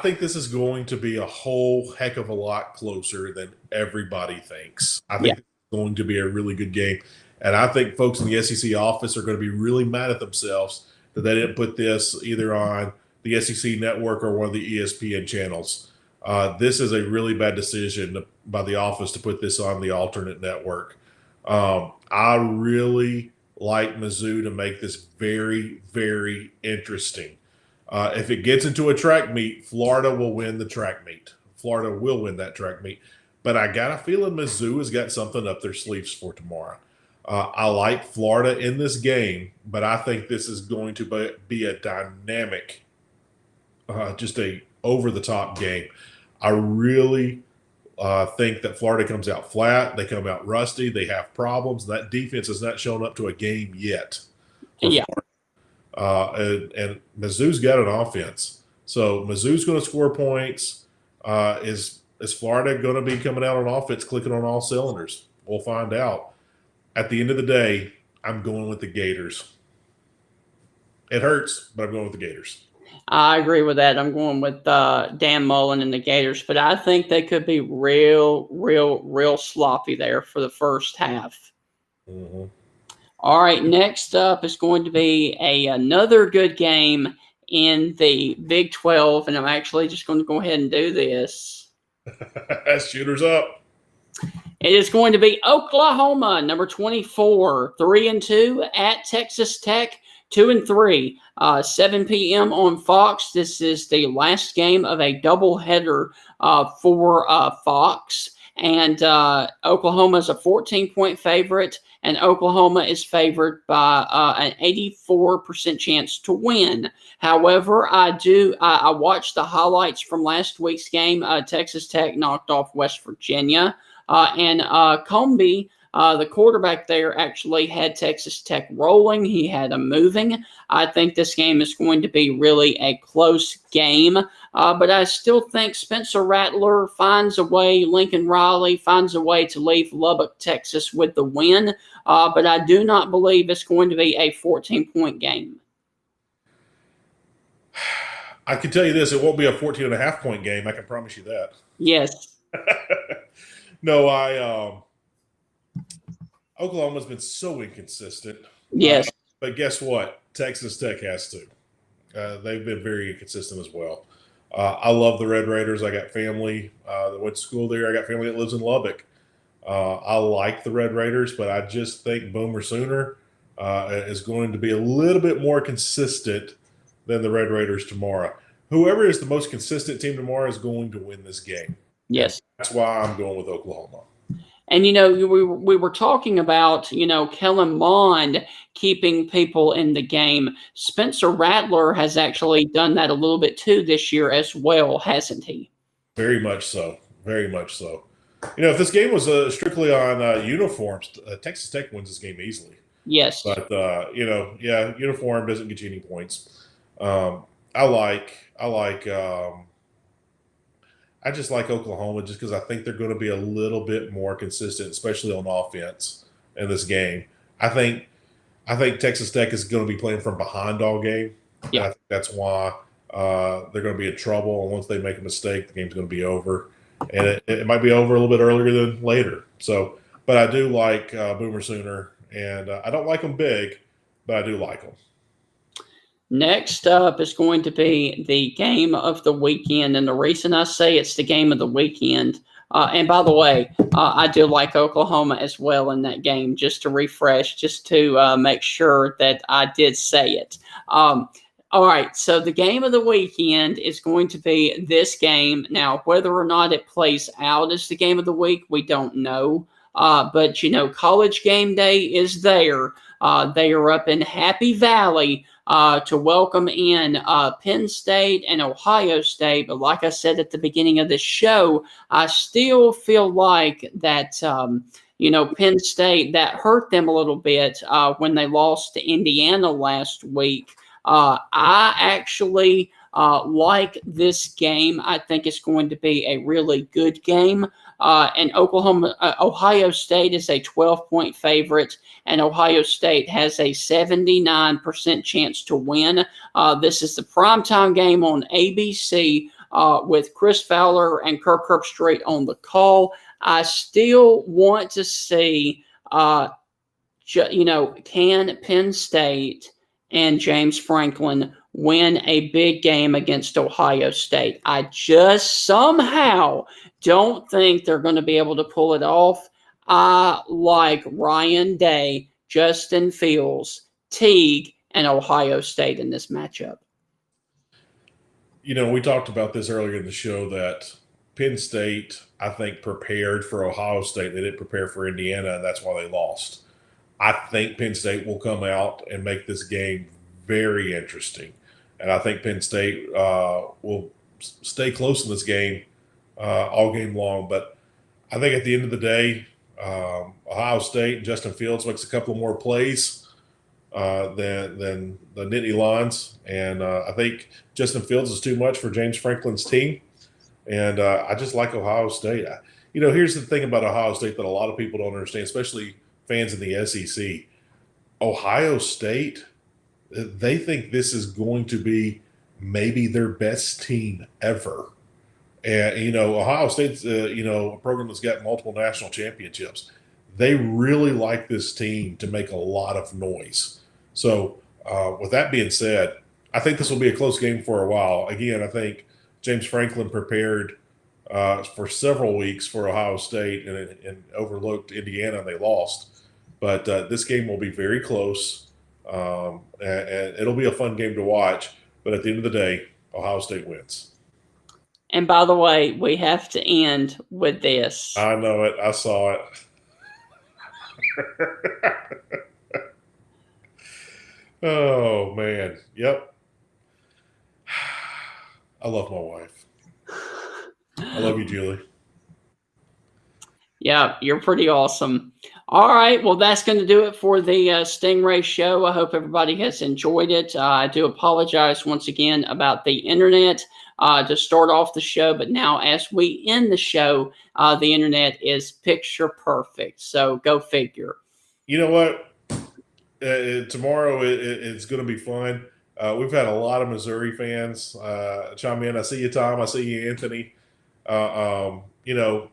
think this is going to be a whole heck of a lot closer than everybody thinks. I think it's going to be a really good game. And I think folks in the SEC office are going to be really mad at themselves that they didn't put this either on the SEC network or one of the ESPN channels. This is a really bad decision by the office to put this on the alternate network. I really like Mizzou to make this very, very interesting. If it gets into a track meet, Florida will win the track meet. Florida will win that track meet. But I got a feeling Mizzou has got something up their sleeves for tomorrow. I like Florida in this game, but I think this is going to be a dynamic, just a over-the-top game. I really think that Florida comes out flat. They come out rusty. They have problems. That defense has not shown up to a game yet. Yeah. And Mizzou's got an offense. So Mizzou's going to score points. Is Florida going to be coming out on offense, clicking on all cylinders? We'll find out. At the end of the day, I'm going with the Gators. It hurts, but I'm going with the Gators. I agree with that. I'm going with Dan Mullen and the Gators, but I think they could be real sloppy there for the first half. Mm-hmm. All right, next up is going to be another good game in the Big 12, and I'm actually just going to go ahead and do this. Shooters up. It is going to be Oklahoma, number 24, 3-2 at Texas Tech, 2-3, 7 p.m. on Fox. This is the last game of a doubleheader for Fox. And Oklahoma is a 14-point favorite, and Oklahoma is favored by an 84% chance to win. However, I watched the highlights from last week's game. Texas Tech knocked off West Virginia, and Comby The quarterback there actually had Texas Tech rolling. He had them moving. I think this game is going to be really a close game. But I still think Spencer Rattler finds a way, Lincoln Riley finds a way to leave Lubbock, Texas with the win. But I do not believe it's going to be a 14-point game. I can tell you this, it won't be a 14.5-point game. I can promise you that. Yes. No, Oklahoma's been so inconsistent. Yes. But guess what? Texas Tech has to. They've been very inconsistent as well. I love the Red Raiders. I got family that went to school there. I got family that lives in Lubbock. I like the Red Raiders, but I just think Boomer Sooner is going to be a little bit more consistent than the Red Raiders tomorrow. Whoever is the most consistent team tomorrow is going to win this game. Yes. That's why I'm going with Oklahoma. And, we were talking about, Kellen Mond keeping people in the game. Spencer Rattler has actually done that a little bit too this year as well, hasn't he? Very much so. Very much so. If this game was strictly on uniforms, Texas Tech wins this game easily. Yes. But, uniform doesn't get you any points. I just like Oklahoma just because I think they're going to be a little bit more consistent, especially on offense in this game. I think Texas Tech is going to be playing from behind all game. Yeah. I think that's why they're going to be in trouble. And once they make a mistake, the game's going to be over. And it might be over a little bit earlier than later. So, but I do like Boomer Sooner, and I don't like them big, but I do like them. Next up is going to be the game of the weekend. And the reason I say it's the game of the weekend, and by the way, I do like Oklahoma as well in that game, just to refresh, just to make sure that I did say it. All right, so the game of the weekend is going to be this game. Now, whether or not it plays out as the game of the week, we don't know. But, College Game Day is there. They are up in Happy Valley to welcome in Penn State and Ohio State. But like I said at the beginning of the show, I still feel like that, Penn State, that hurt them a little bit when they lost to Indiana last week. I actually like this game. I think it's going to be a really good game. And Ohio State is a 12-point favorite, and Ohio State has a 79% chance to win. This is the primetime game on ABC with Chris Fowler and Kirk Herbstreit on the call. I still want to see, can Penn State and James Franklin win a big game against Ohio State? I just somehow don't think they're going to be able to pull it off. I like Ryan Day, Justin Fields, Teague, and Ohio State in this matchup. We talked about this earlier in the show that Penn State, I think, prepared for Ohio State. They didn't prepare for Indiana, and that's why they lost. I think Penn State will come out and make this game very interesting. And I think Penn State will stay close in this game all game long. But I think at the end of the day, Ohio State and Justin Fields makes a couple more plays than the Nittany Lions. And I think Justin Fields is too much for James Franklin's team. And I just like Ohio State. Here's the thing about Ohio State that a lot of people don't understand, especially fans in the SEC. Ohio State, they think this is going to be maybe their best team ever. And, Ohio State's, a program that's got multiple national championships. They really like this team to make a lot of noise. So with that being said, I think this will be a close game for a while. Again, I think James Franklin prepared for several weeks for Ohio State and overlooked Indiana, and they lost. But this game will be very close, and it'll be a fun game to watch. But at the end of the day, Ohio State wins. And by the way, we have to end with this. I know it. I saw it. Oh, man. Yep. I love my wife. I love you, Julie. Yeah, you're pretty awesome. All right. Well, that's going to do it for the Stingray show. I hope everybody has enjoyed it. I do apologize once again about the internet to start off the show. But now as we end the show, the internet is picture perfect. So go figure. You know what? Tomorrow it's going to be fun. We've had a lot of Missouri fans chime in. I see you, Tom. I see you, Anthony. You know,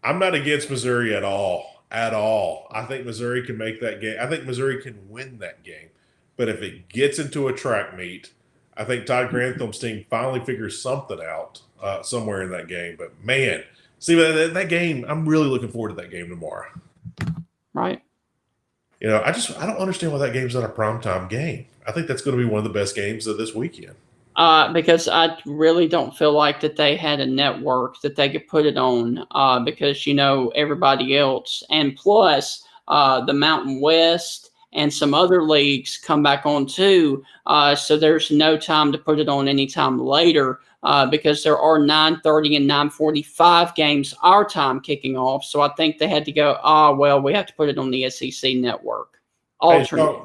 I'm not against Missouri at all. At all. I think Missouri can make that game. I think Missouri can win that game. But if it gets into a track meet, I think Todd Grantham's team finally figures something out somewhere in that game. But, man, see, that game, I'm really looking forward to that game tomorrow. Right. You know, I don't understand why that game's not a primetime game. I think that's going to be one of the best games of this weekend. Because I really don't feel like that they had a network that they could put it on because, you know, everybody else. And plus, the Mountain West and some other leagues come back on too. So there's no time to put it on any time later because there are 9:30 and 9:45 games our time kicking off. So I think they had to go, well, we have to put it on the SEC network. Alternate. Hey,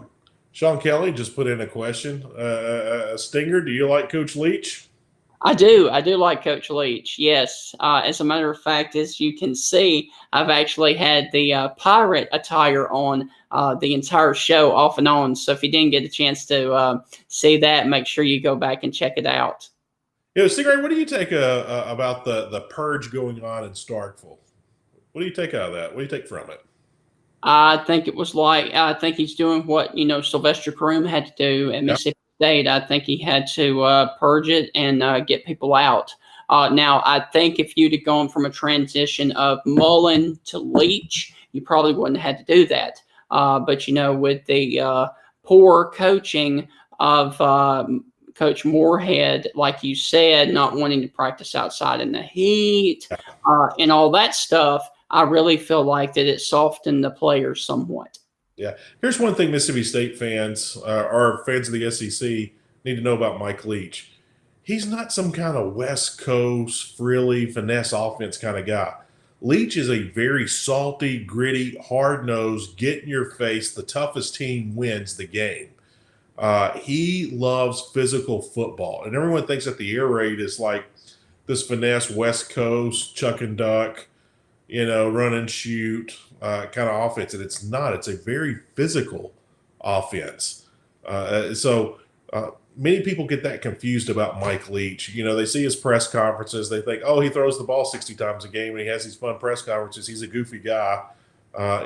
Sean Kelly just put in a question. Stinger, do you like Coach Leach? I do. I do like Coach Leach. Yes. As a matter of fact, as you can see, I've actually had the pirate attire on the entire show off and on. So if you didn't get a chance to see that, make sure you go back and check it out. You know, Stingray, what do you take about the purge going on in Starkville? What do you take out of that? What do you take from it? I think he's doing what, you know, Sylvester Croom had to do at Mississippi State. I think he had to purge it and get people out. Now, I think if you'd have gone from a transition of Mullen to Leach, you probably wouldn't have had to do that. But, you know, with the poor coaching of Coach Moorhead, like you said, not wanting to practice outside in the heat and all that stuff, I really feel like that it softened the players somewhat. Yeah. Here's one thing Mississippi State fans or fans of the SEC need to know about Mike Leach. He's not some kind of West Coast, frilly, finesse offense kind of guy. Leach is a very salty, gritty, hard-nosed, get-in-your-face, the toughest team wins the game. He loves physical football. And everyone thinks that the air raid is like this finesse West Coast, chuck and duck, you know, run and shoot kind of offense. And it's not. It's a very physical offense. So many people get that confused about Mike Leach. You know, they see his press conferences. They think, oh, he throws the ball 60 times a game and he has these fun press conferences. He's a goofy guy,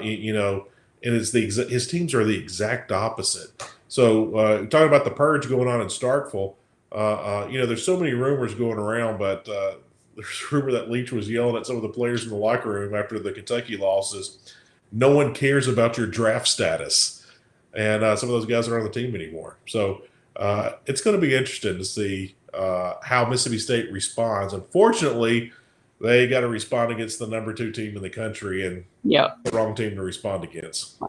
you know, and his teams are the exact opposite. So talking about the purge going on in Starkville, you know, there's so many rumors going around, but there's a rumor that Leach was yelling at some of the players in the locker room after the Kentucky losses. No one cares about your draft status. And some of those guys aren't on the team anymore. So it's going to be interesting to see how Mississippi State responds. Unfortunately, they got to respond against the number 2 team in the country and the wrong team to respond against.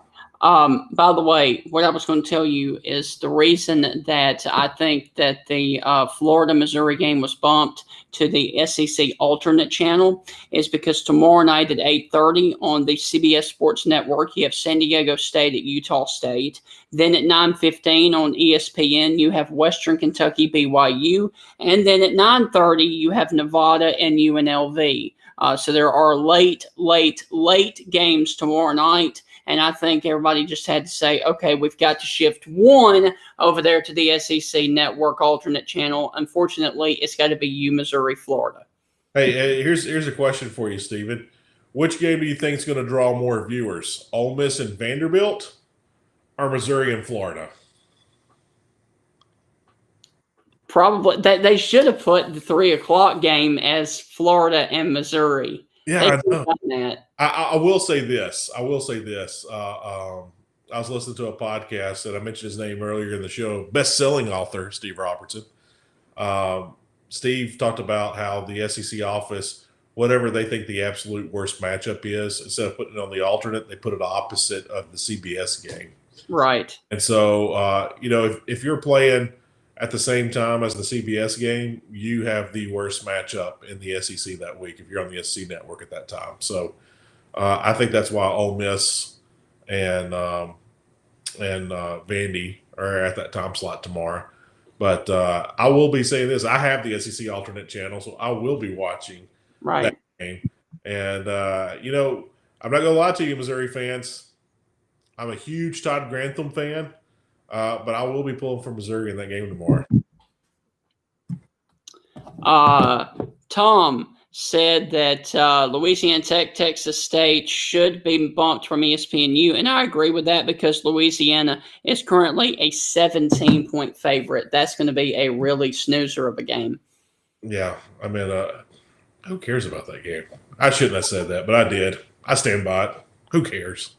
By the way, what I was going to tell you is the reason that I think that the Florida-Missouri game was bumped to the SEC alternate channel is because tomorrow night at 8:30 on the CBS Sports Network, you have San Diego State at Utah State. Then at 9:15 on ESPN, you have Western Kentucky BYU. And then at 9:30, you have Nevada and UNLV. So there are late games tomorrow night. And I think everybody just had to say, okay, we've got to shift one over there to the SEC network alternate channel. Unfortunately, it's got to be Missouri, Florida. Hey, here's a question for you, Stephen. Which game do you think is going to draw more viewers, Ole Miss and Vanderbilt or Missouri and Florida? Probably. They should have put the 3 o'clock game as Florida and Missouri. Yeah, I know. I will say this. I was listening to a podcast and I mentioned his name earlier in the show. Best-selling author, Steve Robertson. Steve talked about how the SEC office, whatever they think the absolute worst matchup is, instead of putting it on the alternate, they put it opposite of the CBS game. Right. And so, you know, if you're playing at the same time as the CBS game, you have the worst matchup in the SEC that week if you're on the SEC network at that time. So I think that's why Ole Miss and Vandy are at that time slot tomorrow. But I will be saying this: I have the SEC alternate channel, so I will be watching that game. And I'm not going to lie to you, Missouri fans. I'm a huge Todd Grantham fan, but I will be pulling for Missouri in that game tomorrow. Tom said that Louisiana Tech, Texas State should be bumped from ESPNU, and I agree with that because Louisiana is currently a 17-point favorite. That's going to be a really snoozer of a game. Yeah, I mean, who cares about that game? I shouldn't have said that, but I did. I stand by it. Who cares?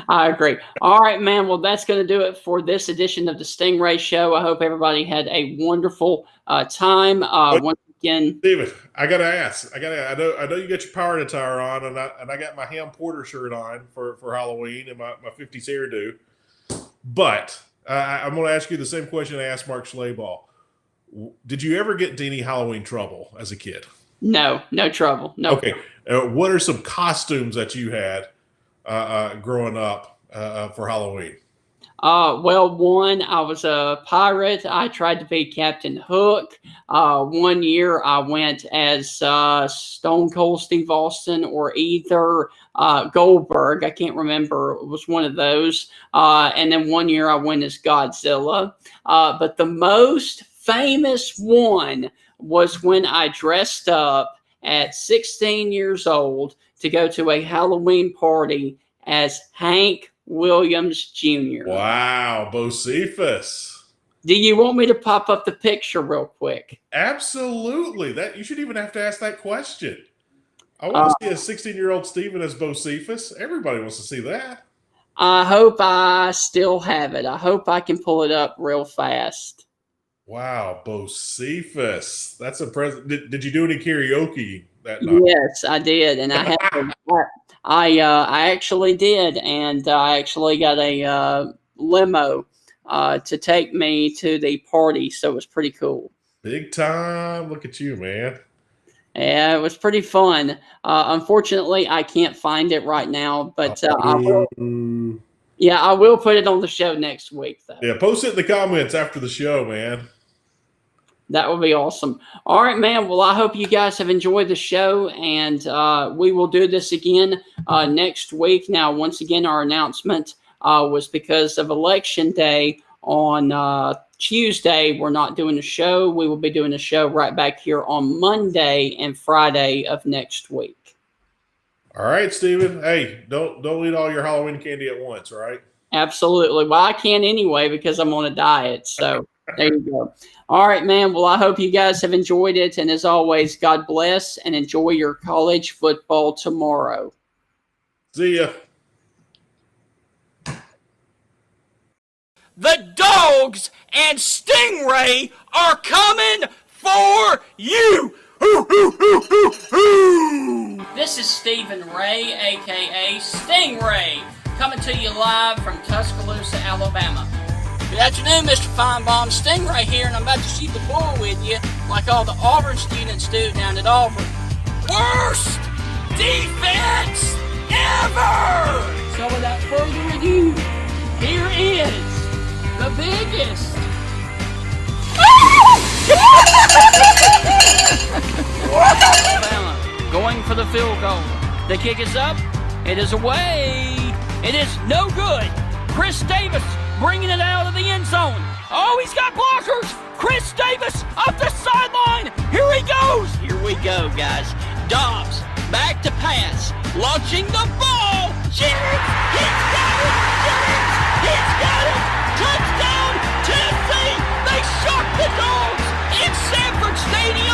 I agree. All right, man. Well, that's going to do it for this edition of the Stingray Show. I hope everybody had a wonderful time. Once again, Steven, I got to ask. I know you got your power attire on, and I got my Ham Porter shirt on for Halloween and my 50s hairdo. But I'm going to ask you the same question I asked Mark Schlabach. Did you ever get into any Halloween trouble as a kid? No trouble. No. Okay. What are some costumes that you had growing up for Halloween? Well, one, I was a pirate. I tried to be Captain Hook. One year I went as Stone Cold Steve Austin or either Goldberg. I can't remember. It was one of those. And then one year I went as Godzilla. But the most famous one was when I dressed up at 16 years old to go to a Halloween party as Hank Williams Jr. Wow, Bocephus. Do you want me to pop up the picture real quick? Absolutely. That you should even have to ask that question. I want to see a 16-year-old Steven as Bocephus. Everybody wants to see that. I hope I still have it. I hope I can pull it up real fast. Wow, Bocephus. That's impressive. Did you do any karaoke that night? Yes, I did, and I had I actually did, and I actually got a limo to take me to the party, so it was pretty cool. Big time. Look at you, man. Yeah, it was pretty fun. Unfortunately, I can't find it right now, but I will. Yeah, I will put it on the show next week, though. Yeah, post it in the comments after the show, man. That would be awesome. All right, man. Well, I hope you guys have enjoyed the show, and we will do this again next week. Now, once again, our announcement was because of Election Day on Tuesday. We're not doing a show. We will be doing a show right back here on Monday and Friday of next week. All right, Steven. Hey, don't eat all your Halloween candy at once, right? Absolutely. Well, I can anyway because I'm on a diet. So there you go. All right, man. Well, I hope you guys have enjoyed it. And as always, God bless and enjoy your college football tomorrow. See ya. The Dogs and Stingray are coming for you. This is Stephen Ray, a.k.a. Stingray, coming to you live from Tuscaloosa, Alabama. Good afternoon, Mr. Feinbaum. Stingray here, and I'm about to shoot the bull with you like all the Auburn students do down at Auburn. Worst defense ever! So without further ado, here is the biggest Alabama going for the field goal. The kick is up. It is away. It is no good. Chris Davis bringing it out of the end zone. Oh, he's got blockers. Chris Davis up the sideline. Here he goes. Here we go, guys. Dobbs back to pass. Launching the ball. Jennings, he's got it. Jennings, he's got it. Touchdown, Tennessee. They shocked the Dogs in Sanford Stadium.